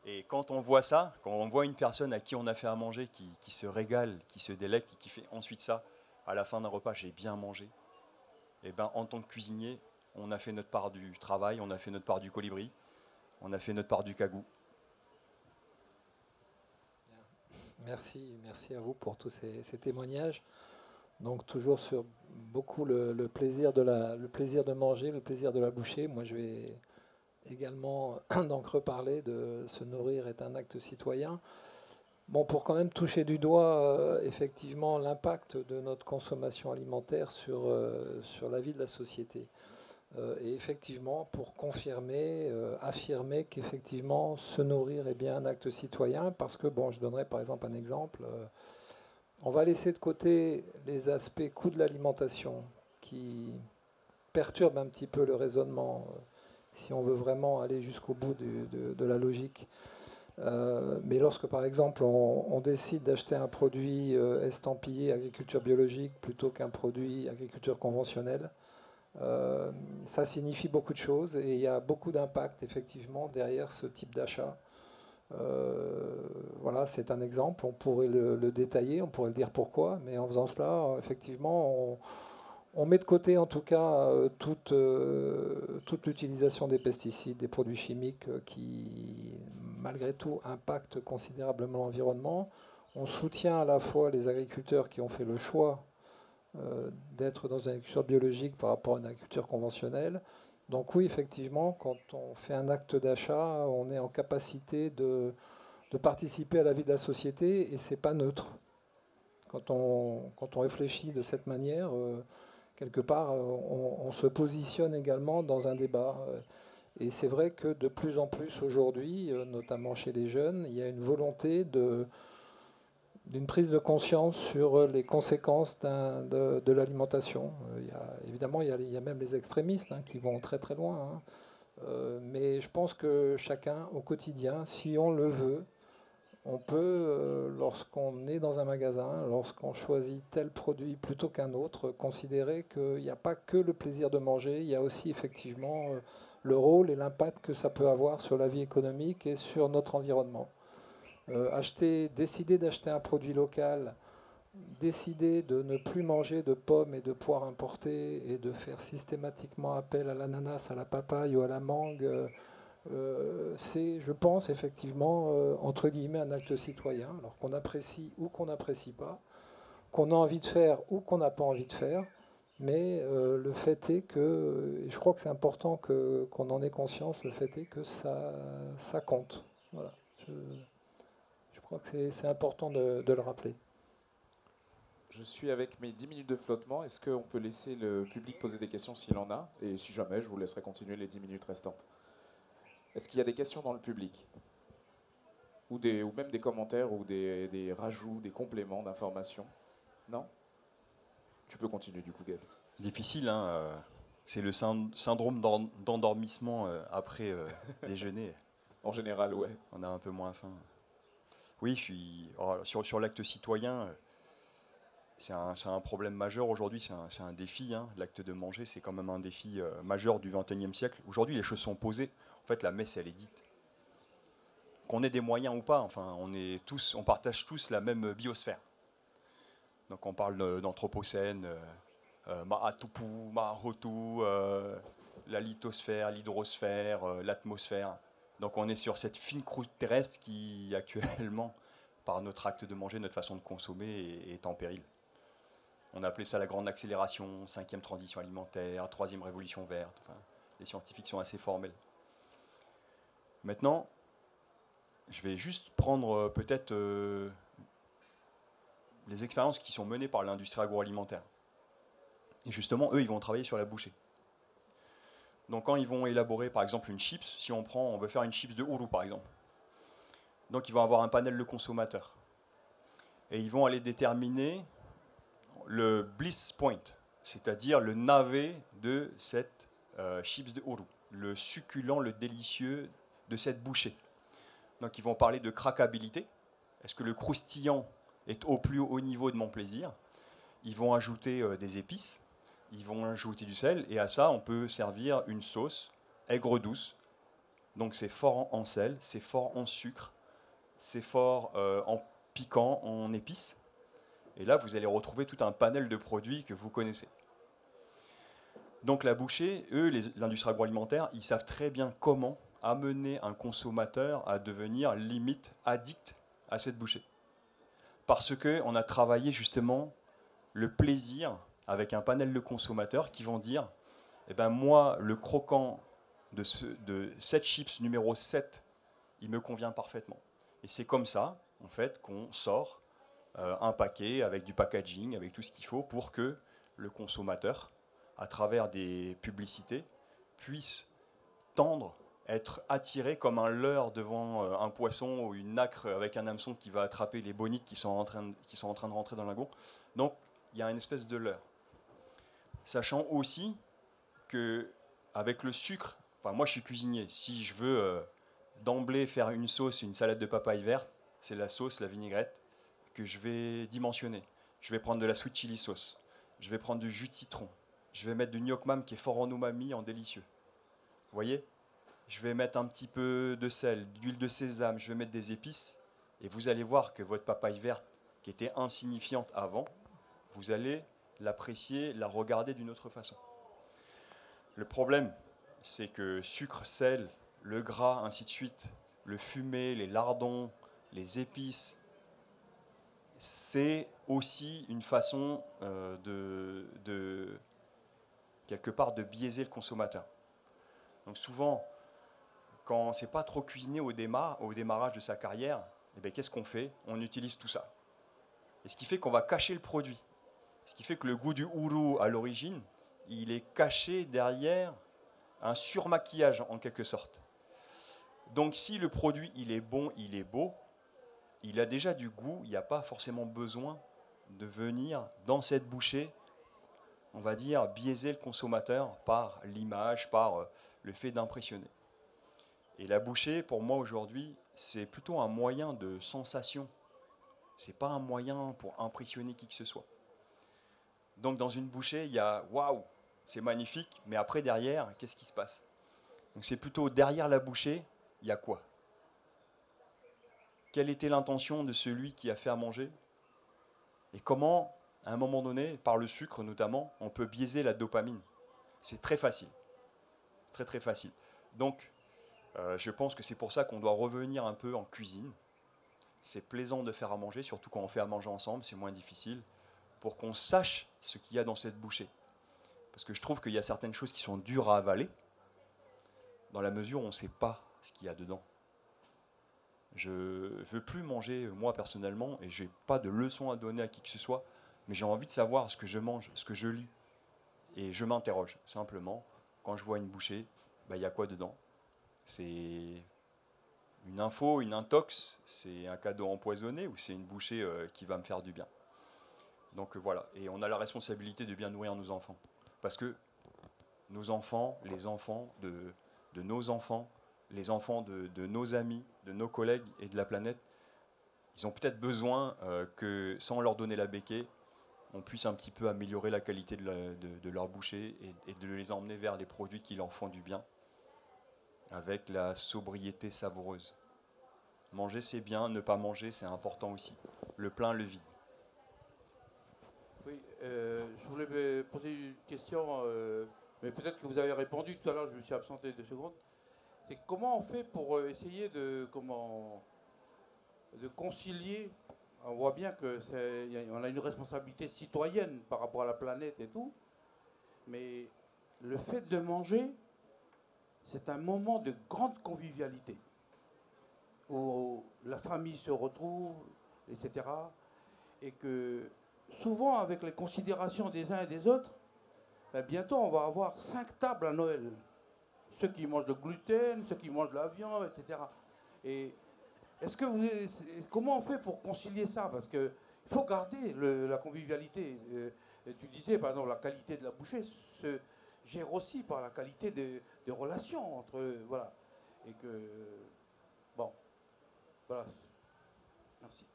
Et quand on voit ça, quand on voit une personne à qui on a fait à manger qui se régale, qui se délecte et qui fait ensuite ça à la fin d'un repas, j'ai bien mangé, et ben en tant que cuisinier, on a fait notre part du travail, on a fait notre part du colibri, on a fait notre part du cagou. Merci à vous pour tous ces témoignages. Donc toujours sur beaucoup le plaisir de manger, le plaisir de la bouchée. Moi je vais également donc reparler de se nourrir est un acte citoyen. Bon, pour quand même toucher du doigt effectivement l'impact de notre consommation alimentaire sur la vie de la société. Et effectivement, pour confirmer, affirmer qu'effectivement se nourrir est bien un acte citoyen, parce que, bon, je donnerai par exemple un exemple. On va laisser de côté les aspects coûts de l'alimentation qui perturbent un petit peu le raisonnement, si on veut vraiment aller jusqu'au bout de la logique. Mais lorsque, par exemple, on décide d'acheter un produit estampillé agriculture biologique plutôt qu'un produit agriculture conventionnelle, ça signifie beaucoup de choses et il y a beaucoup d'impact effectivement derrière ce type d'achat. Voilà, c'est un exemple, on pourrait le détailler, on pourrait le dire pourquoi, mais en faisant cela, effectivement, on met de côté en tout cas toute l'utilisation des pesticides, des produits chimiques qui, malgré tout, impactent considérablement l'environnement. On soutient à la fois les agriculteurs qui ont fait le choix d'être dans une agriculture biologique par rapport à une agriculture conventionnelle. Donc oui, effectivement, quand on fait un acte d'achat, on est en capacité de participer à la vie de la société et c'est pas neutre. Quand on réfléchit de cette manière, quelque part, on se positionne également dans un débat. Et c'est vrai que de plus en plus aujourd'hui, notamment chez les jeunes, il y a une volonté d'une prise de conscience sur les conséquences de l'alimentation. Évidemment, il y a même les extrémistes qui vont très très loin. Mais je pense que chacun, au quotidien, si on le veut, on peut, lorsqu'on est dans un magasin, lorsqu'on choisit tel produit plutôt qu'un autre, considérer qu'il n'y a pas que le plaisir de manger, il y a aussi effectivement le rôle et l'impact que ça peut avoir sur la vie économique et sur notre environnement. Décider d'acheter un produit local, décider de ne plus manger de pommes et de poires importées et de faire systématiquement appel à l'ananas, à la papaye ou à la mangue, c'est, je pense, effectivement, entre guillemets, un acte citoyen, alors qu'on apprécie ou qu'on n'apprécie pas, qu'on a envie de faire ou qu'on n'a pas envie de faire. Mais le fait est que, et je crois que c'est important qu'on en ait conscience, le fait est que ça compte. Voilà. Je crois que c'est important de le rappeler. Je suis avec mes 10 minutes de flottement. Est-ce qu'on peut laisser le public poser des questions s'il en a? Et si jamais, je vous laisserai continuer les 10 minutes restantes. Est-ce qu'il y a des questions dans le public? Ou même des commentaires ou des rajouts, des compléments d'informations? Non? Tu peux continuer du coup, Gab. Difficile, hein, c'est le syndrome d'endormissement après déjeuner. En général, ouais. On a un peu moins faim. Oui, sur l'acte citoyen, c'est un problème majeur aujourd'hui, c'est un défi. Hein. L'acte de manger, c'est quand même un défi majeur du XXIe siècle. Aujourd'hui, les choses sont posées. En fait, la messe, elle est dite. Qu'on ait des moyens ou pas, enfin, on partage tous la même biosphère. Donc on parle d'anthropocène, Ma'atupu, Ma'ahotu, la lithosphère, l'hydrosphère, l'atmosphère. Donc on est sur cette fine croûte terrestre qui actuellement, par notre acte de manger, notre façon de consommer, est en péril. On a appelé ça la grande accélération, 5e transition alimentaire, 3e révolution verte. Enfin, les scientifiques sont assez formels. Maintenant, je vais juste prendre peut-être les expériences qui sont menées par l'industrie agroalimentaire. Et justement, eux, ils vont travailler sur la bouchée. Donc quand ils vont élaborer, par exemple, une chips, si on veut faire une chips de ourou, par exemple. Donc ils vont avoir un panel de consommateurs. Et ils vont aller déterminer le bliss point, c'est-à-dire le navet de cette chips de ourou, le succulent, le délicieux de cette bouchée. Donc ils vont parler de craquabilité. Est-ce que le croustillant est au plus haut niveau de mon plaisir? Ils vont ajouter des épices, ils vont ajouter du sel, et à ça, on peut servir une sauce aigre-douce. Donc c'est fort en sel, c'est fort en sucre, c'est fort en piquant, en épices. Et là, vous allez retrouver tout un panel de produits que vous connaissez. Donc la bouchée, eux, l'industrie agroalimentaire, ils savent très bien comment amener un consommateur à devenir limite addict à cette bouchée. Parce qu'on a travaillé justement le plaisir avec un panel de consommateurs qui vont dire eh ben moi, le croquant de cette chips numéro 7, il me convient parfaitement. Et c'est comme ça, en fait, qu'on sort un paquet avec du packaging, avec tout ce qu'il faut pour que le consommateur, à travers des publicités, puisse tendre, être attiré comme un leurre devant un poisson ou une nacre avec un hameçon qui va attraper les bonites qui sont en train de rentrer dans le lagon. Donc, il y a une espèce de leurre. Sachant aussi qu'avec le sucre, enfin, moi je suis cuisinier, si je veux d'emblée faire une sauce, une salade de papaye verte, c'est la sauce, la vinaigrette, que je vais dimensionner. Je vais prendre de la sweet chili sauce, je vais prendre du jus de citron, je vais mettre du gnocchi qui est fort en umami, en délicieux. Vous voyez? Je vais mettre un petit peu de sel, d'huile de sésame, je vais mettre des épices, et vous allez voir que votre papaye verte, qui était insignifiante avant, vous allez l'apprécier, la regarder d'une autre façon. Le problème, c'est que sucre, sel, le gras, ainsi de suite, le fumé, les lardons, les épices, c'est aussi une façon quelque part de biaiser le consommateur. Donc souvent, quand c'est pas trop cuisiné au démarrage de sa carrière, eh bien, qu'est-ce qu'on fait? On utilise tout ça. Et ce qui fait qu'on va cacher le produit. Ce qui fait que le goût du ourou à l'origine, il est caché derrière un surmaquillage en quelque sorte. Donc si le produit il est bon, il est beau, il a déjà du goût, il n'y a pas forcément besoin de venir dans cette bouchée, on va dire, biaiser le consommateur par l'image, par le fait d'impressionner. Et la bouchée, pour moi aujourd'hui, c'est plutôt un moyen de sensation. C'est pas un moyen pour impressionner qui que ce soit. Donc dans une bouchée, il y a waouh, c'est magnifique, mais après derrière, qu'est-ce qui se passe? Donc c'est plutôt derrière la bouchée, il y a quoi? Quelle était l'intention de celui qui a fait à manger? Et comment, à un moment donné, par le sucre notamment, on peut biaiser la dopamine? C'est très facile. Très très facile. Donc je pense que c'est pour ça qu'on doit revenir un peu en cuisine. C'est plaisant de faire à manger, surtout quand on fait à manger ensemble, c'est moins difficile, pour qu'on sache ce qu'il y a dans cette bouchée. Parce que je trouve qu'il y a certaines choses qui sont dures à avaler, dans la mesure où on ne sait pas ce qu'il y a dedans. Je ne veux plus manger, moi personnellement, et je n'ai pas de leçon à donner à qui que ce soit, mais j'ai envie de savoir ce que je mange, ce que je lis. Et je m'interroge, simplement, quand je vois une bouchée, il y a quoi dedans? C'est une info, une intox, c'est un cadeau empoisonné ou c'est une bouchée qui va me faire du bien? Donc voilà, et on a la responsabilité de bien nourrir nos enfants. Parce que nos enfants, les enfants de nos enfants, les enfants de nos amis, de nos collègues et de la planète, ils ont peut-être besoin que, sans leur donner la béquille, on puisse un petit peu améliorer la qualité de leur bouchée et de les emmener vers des produits qui leur font du bien, avec la sobriété savoureuse. Manger, c'est bien, ne pas manger, c'est important aussi. Le plein, le vide. Oui, je voulais poser une question, mais peut-être que vous avez répondu tout à l'heure, je me suis absenté 2 secondes. C'est comment on fait pour essayer de concilier. On voit bien qu'on a une responsabilité citoyenne par rapport à la planète et tout, mais le fait de manger, c'est un moment de grande convivialité, où la famille se retrouve, etc. Et que souvent, avec les considérations des uns et des autres, bientôt on va avoir 5 tables à Noël. Ceux qui mangent le gluten, ceux qui mangent de la viande, etc. Et comment on fait pour concilier ça? Parce qu'il faut garder la convivialité. Tu disais, par exemple, la qualité de la bouchée se gère aussi par la qualité des relations entre... Voilà. Et que... Bon. Voilà. Merci.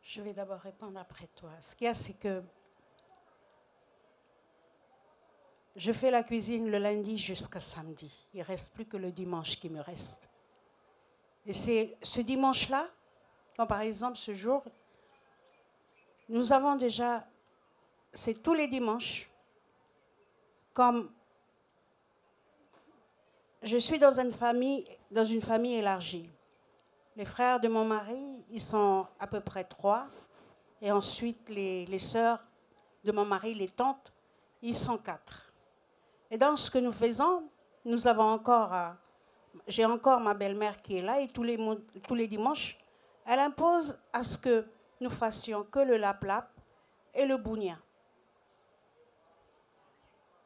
Je vais d'abord répondre après toi. Ce qu'il y a, c'est que je fais la cuisine le lundi jusqu'à samedi. Il ne reste plus que le dimanche qui me reste. Et c'est ce dimanche-là, quand par exemple ce jour, nous avons déjà, c'est tous les dimanches, comme je suis dans une famille élargie. Les frères de mon mari, ils sont à peu près 3. Et ensuite, les sœurs de mon mari, les tantes, ils sont 4. Et dans ce que nous faisons, nous avons encore... j'ai encore ma belle-mère qui est là et tous les dimanches, elle impose à ce que nous fassions que le laplap et le bougna.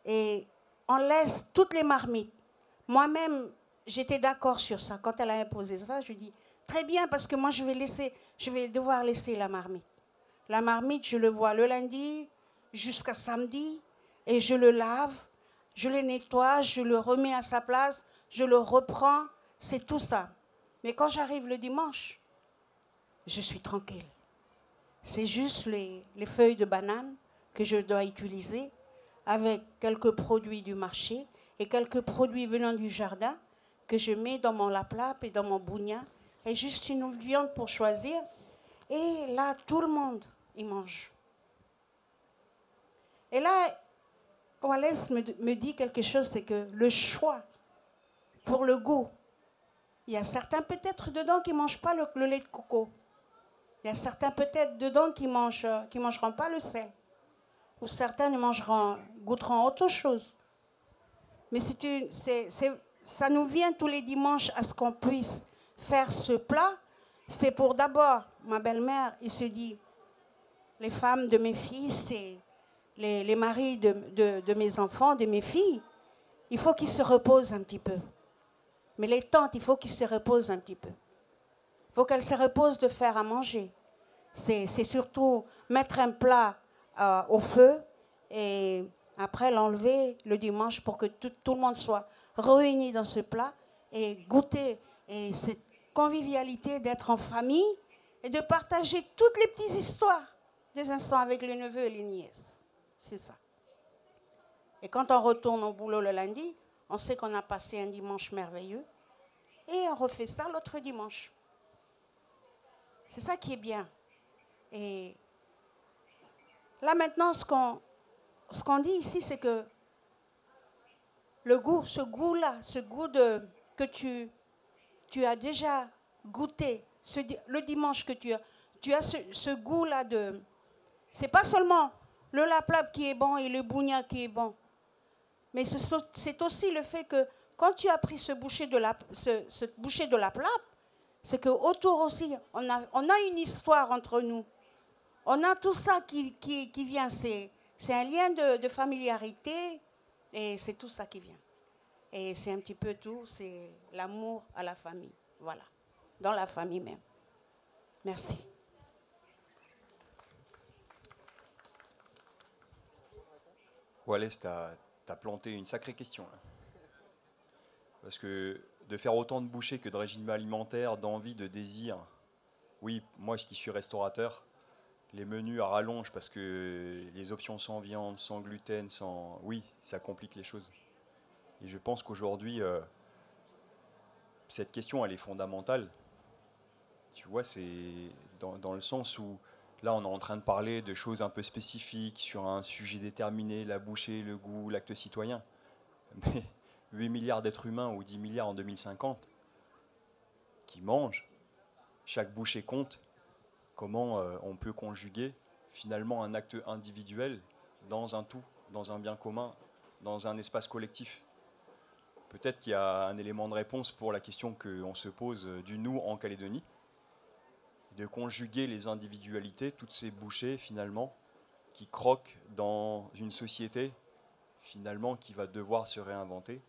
Et on laisse toutes les marmites. Moi-même, j'étais d'accord sur ça. Quand elle a imposé ça, je dis très bien parce que moi, je vais devoir laisser la marmite. La marmite, je le vois le lundi jusqu'à samedi et je le lave, je le nettoie, je le remets à sa place. Je le reprends, c'est tout ça. Mais quand j'arrive le dimanche, je suis tranquille. C'est juste les feuilles de banane que je dois utiliser avec quelques produits du marché et quelques produits venant du jardin que je mets dans mon laplap et dans mon bougna et juste une viande pour choisir. Et là, tout le monde y mange. Et là, Wallace me dit quelque chose, c'est que le choix pour le goût. Il y a certains peut-être dedans qui ne mangent pas le lait de coco. Il y a certains peut-être dedans qui mangeront pas le sel. Ou certains goûteront autre chose. Mais ça nous vient tous les dimanches à ce qu'on puisse faire ce plat. C'est pour d'abord, ma belle-mère, il se dit, les femmes de mes fils et les maris de mes enfants, de mes filles, il faut qu'ils se reposent un petit peu. Mais les tantes, il faut qu'ils se reposent un petit peu. Il faut qu'elles se reposent de faire à manger. C'est surtout mettre un plat au feu et après l'enlever le dimanche pour que tout le monde soit réuni dans ce plat et goûter. Et cette convivialité d'être en famille et de partager toutes les petites histoires des instants avec les neveux et les nièces. C'est ça. Et quand on retourne au boulot le lundi, on sait qu'on a passé un dimanche merveilleux et on refait ça l'autre dimanche. C'est ça qui est bien. Et là maintenant, ce qu'on dit ici, c'est que le goût, ce goût-là, ce goût que tu as déjà goûté, le dimanche que tu as ce goût-là de... C'est pas seulement le laplap qui est bon et le bougna qui est bon. Mais c'est aussi le fait que quand tu as pris ce bouchée de laplap, c'est qu'autour aussi, on a une histoire entre nous. On a tout ça qui vient. C'est un lien de familiarité et c'est tout ça qui vient. Et c'est un petit peu tout, c'est l'amour à la famille. Voilà, dans la famille même. Merci. Wallace, tu as planté une sacrée question, là. Parce que de faire autant de bouchées que de régime alimentaire, d'envie, de désir, oui, moi qui suis restaurateur, les menus à rallonge parce que les options sans viande, sans gluten, sans... Oui, ça complique les choses. Et je pense qu'aujourd'hui, cette question, elle est fondamentale. Tu vois, c'est dans le sens où là, on est en train de parler de choses un peu spécifiques sur un sujet déterminé, la bouchée, le goût, l'acte citoyen. Mais 8 milliards d'êtres humains ou 10 milliards en 2050 qui mangent, chaque bouchée compte. Comment on peut conjuguer finalement un acte individuel dans un tout, dans un bien commun, dans un espace collectif. Peut-être qu'il y a un élément de réponse pour la question qu'on se pose du nous en Calédonie, de conjuguer les individualités, toutes ces bouchées finalement, qui croquent dans une société finalement qui va devoir se réinventer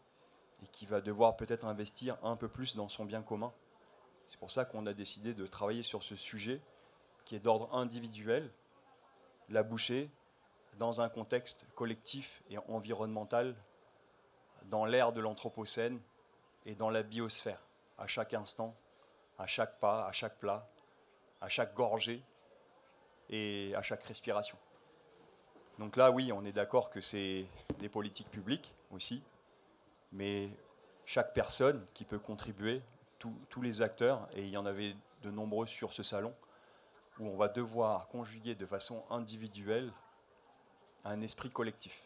et qui va devoir peut-être investir un peu plus dans son bien commun. C'est pour ça qu'on a décidé de travailler sur ce sujet qui est d'ordre individuel, la bouchée, dans un contexte collectif et environnemental, dans l'ère de l'anthropocène et dans la biosphère, à chaque instant, à chaque pas, à chaque plat, à chaque gorgée et à chaque respiration. Donc là, oui, on est d'accord que c'est des politiques publiques aussi, mais chaque personne qui peut contribuer, tous les acteurs, et il y en avait de nombreux sur ce salon, où on va devoir conjuguer de façon individuelle un esprit collectif.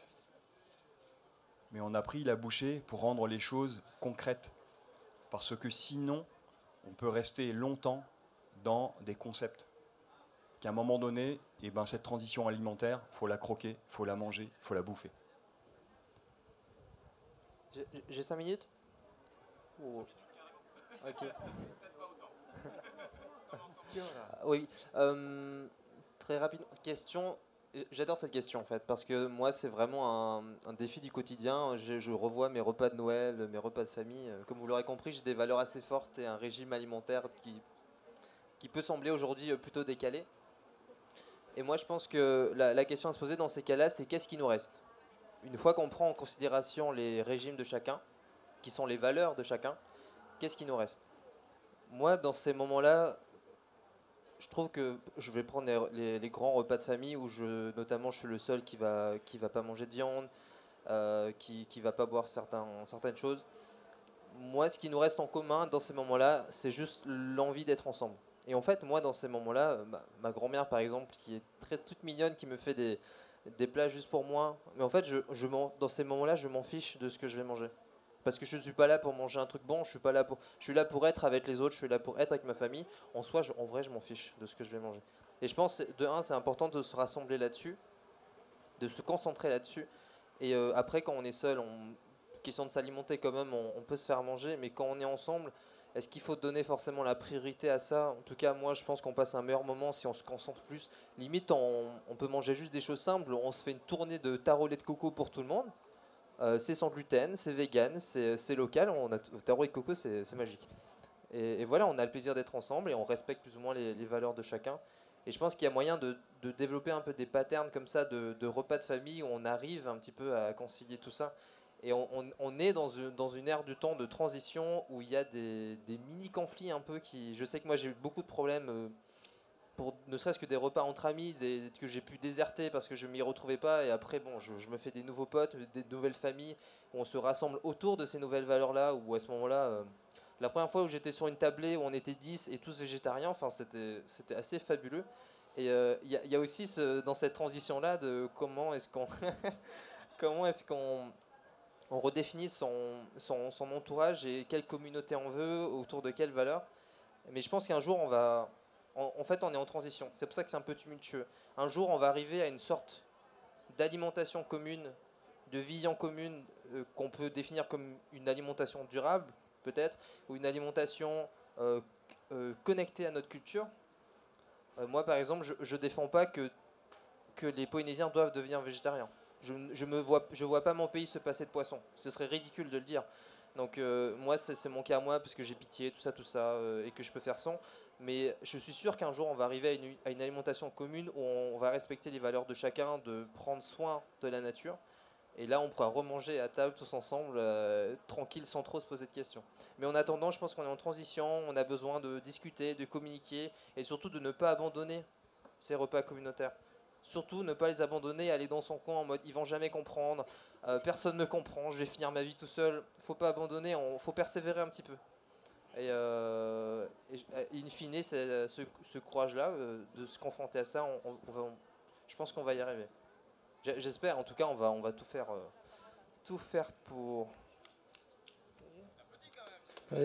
Mais on a pris la bouchée pour rendre les choses concrètes, parce que sinon, on peut rester longtemps dans des concepts. Qu'à un moment donné, eh ben, cette transition alimentaire, il faut la croquer, il faut la manger, il faut la bouffer. J'ai 5 minutes Ok. Oui, très rapide question. J'adore cette question en fait, parce que moi c'est vraiment un défi du quotidien. Je revois mes repas de Noël, mes repas de famille. Comme vous l'aurez compris, j'ai des valeurs assez fortes et un régime alimentaire qui peut sembler aujourd'hui plutôt décalé. Et moi je pense que la question à se poser dans ces cas-là, c'est qu'est-ce qui nous reste? Une fois qu'on prend en considération les régimes de chacun, qui sont les valeurs de chacun, qu'est-ce qui nous reste? Moi dans ces moments-là, je trouve que je vais prendre les grands repas de famille où notamment je suis le seul qui va pas manger de viande, qui va pas boire certaines choses. Moi, ce qui nous reste en commun dans ces moments-là, c'est juste l'envie d'être ensemble. Et en fait, moi, dans ces moments-là, ma grand-mère, par exemple, qui est toute mignonne, qui me fait des plats juste pour moi, mais en fait, dans ces moments-là, je m'en fiche de ce que je vais manger. Parce que je ne suis pas là pour manger un truc bon, je suis là pour être avec les autres, je suis là pour être avec ma famille. En soi, en vrai, je m'en fiche de ce que je vais manger. Et je pense, de un, c'est important de se rassembler là-dessus, de se concentrer là-dessus. Et après, quand on est seul, question de s'alimenter quand même, on peut se faire manger. Mais quand on est ensemble, est-ce qu'il faut donner forcément la priorité à ça? En tout cas, moi, je pense qu'on passe un meilleur moment si on se concentre plus. Limite, on peut manger juste des choses simples. On se fait une tournée de taro au lait de coco pour tout le monde. C'est sans gluten, c'est vegan, c'est local. Taro et coco, c'est magique. Et voilà, on a le plaisir d'être ensemble et on respecte plus ou moins les valeurs de chacun. Et je pense qu'il y a moyen de développer un peu des patterns comme ça de repas de famille où on arrive un petit peu à concilier tout ça. Et on est dans une ère du temps de transition où il y a des mini-conflits un peu qui... Je sais que moi j'ai eu beaucoup de problèmes pour ne serait-ce que des repas entre amis, que j'ai pu déserter parce que je m'y retrouvais pas. Et après, bon, je me fais des nouveaux potes, des nouvelles familles, où on se rassemble autour de ces nouvelles valeurs-là, où à ce moment-là... la première fois où j'étais sur une tablée où on était 10 et tous végétariens, enfin, c'était assez fabuleux. Et il y a aussi dans cette transition-là de comment est-ce qu'on on redéfinit son entourage et quelle communauté on veut, autour de quelles valeurs. Mais je pense qu'un jour, en fait, on est en transition. C'est pour ça que c'est un peu tumultueux. Un jour, on va arriver à une sorte d'alimentation commune, de vision commune qu'on peut définir comme une alimentation durable, peut-être, ou une alimentation connectée à notre culture. Moi, par exemple, je ne défends pas que les Polynésiens doivent devenir végétariens. Je vois pas mon pays se passer de poisson. Ce serait ridicule de le dire. Donc moi, c'est mon cas à moi, parce que j'ai pitié, tout ça, et que je peux faire sans. Mais je suis sûr qu'un jour, on va arriver à une alimentation commune où on va respecter les valeurs de chacun, de prendre soin de la nature. Et là, on pourra remanger à table tous ensemble, tranquille, sans trop se poser de questions. Mais en attendant, je pense qu'on est en transition, on a besoin de discuter, de communiquer, et surtout de ne pas abandonner ces repas communautaires. Surtout ne pas les abandonner, aller dans son coin en mode ils vont jamais comprendre, personne ne comprend, je vais finir ma vie tout seul. Faut pas abandonner, faut persévérer un petit peu. Et in fine, c'est ce courage-là de se confronter à ça, je pense qu'on va y arriver. J'espère, en tout cas, on va tout faire pour. Oui.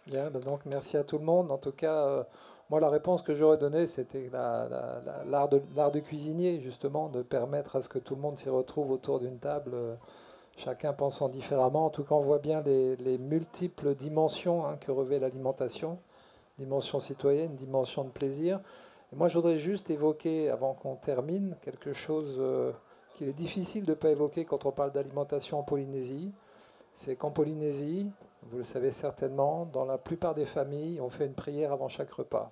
Bien, ben donc merci à tout le monde. En tout cas, moi la réponse que j'aurais donnée, c'était l'art du cuisinier, justement, de permettre à ce que tout le monde s'y retrouve autour d'une table, chacun pensant différemment. En tout cas, on voit bien les multiples dimensions que revêt l'alimentation, dimension citoyenne, dimension de plaisir. Et moi, je voudrais juste évoquer, avant qu'on termine, quelque chose qu'il est difficile de ne pas évoquer quand on parle d'alimentation en Polynésie. C'est qu'en Polynésie, vous le savez certainement, dans la plupart des familles, on fait une prière avant chaque repas.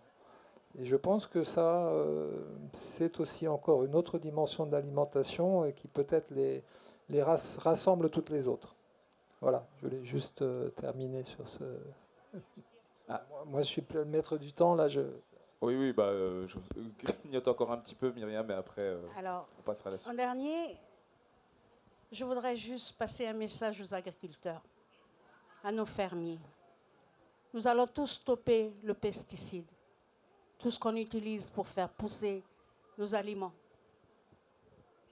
Et je pense que ça, c'est aussi encore une autre dimension de l'alimentation et qui peut-être les rassemble toutes les autres. Voilà, je voulais juste terminer sur ce... Moi, je suis le maître du temps, là, Oui, je clignote encore un petit peu, Myriam, mais après, Alors, on passera à la suite. En dernier, je voudrais juste passer un message aux agriculteurs, à nos fermiers. Nous allons tous stopper le pesticide, tout ce qu'on utilise pour faire pousser nos aliments.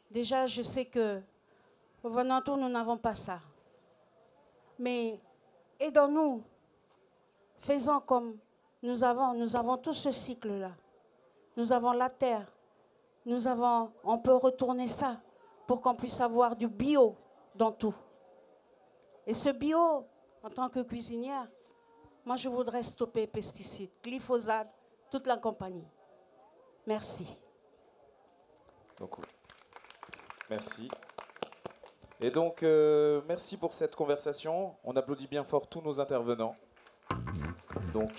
Déjà, je sais que au Vanuatu, nous n'avons pas ça. Mais aidons-nous, faisons comme nous avons tout ce cycle-là. Nous avons la terre. On peut retourner ça pour qu'on puisse avoir du bio dans tout. Et ce bio, en tant que cuisinière, moi je voudrais stopper les pesticides, glyphosate, toute la compagnie. Merci. Donc, merci. Et donc, merci pour cette conversation. On applaudit bien fort tous nos intervenants. Donc,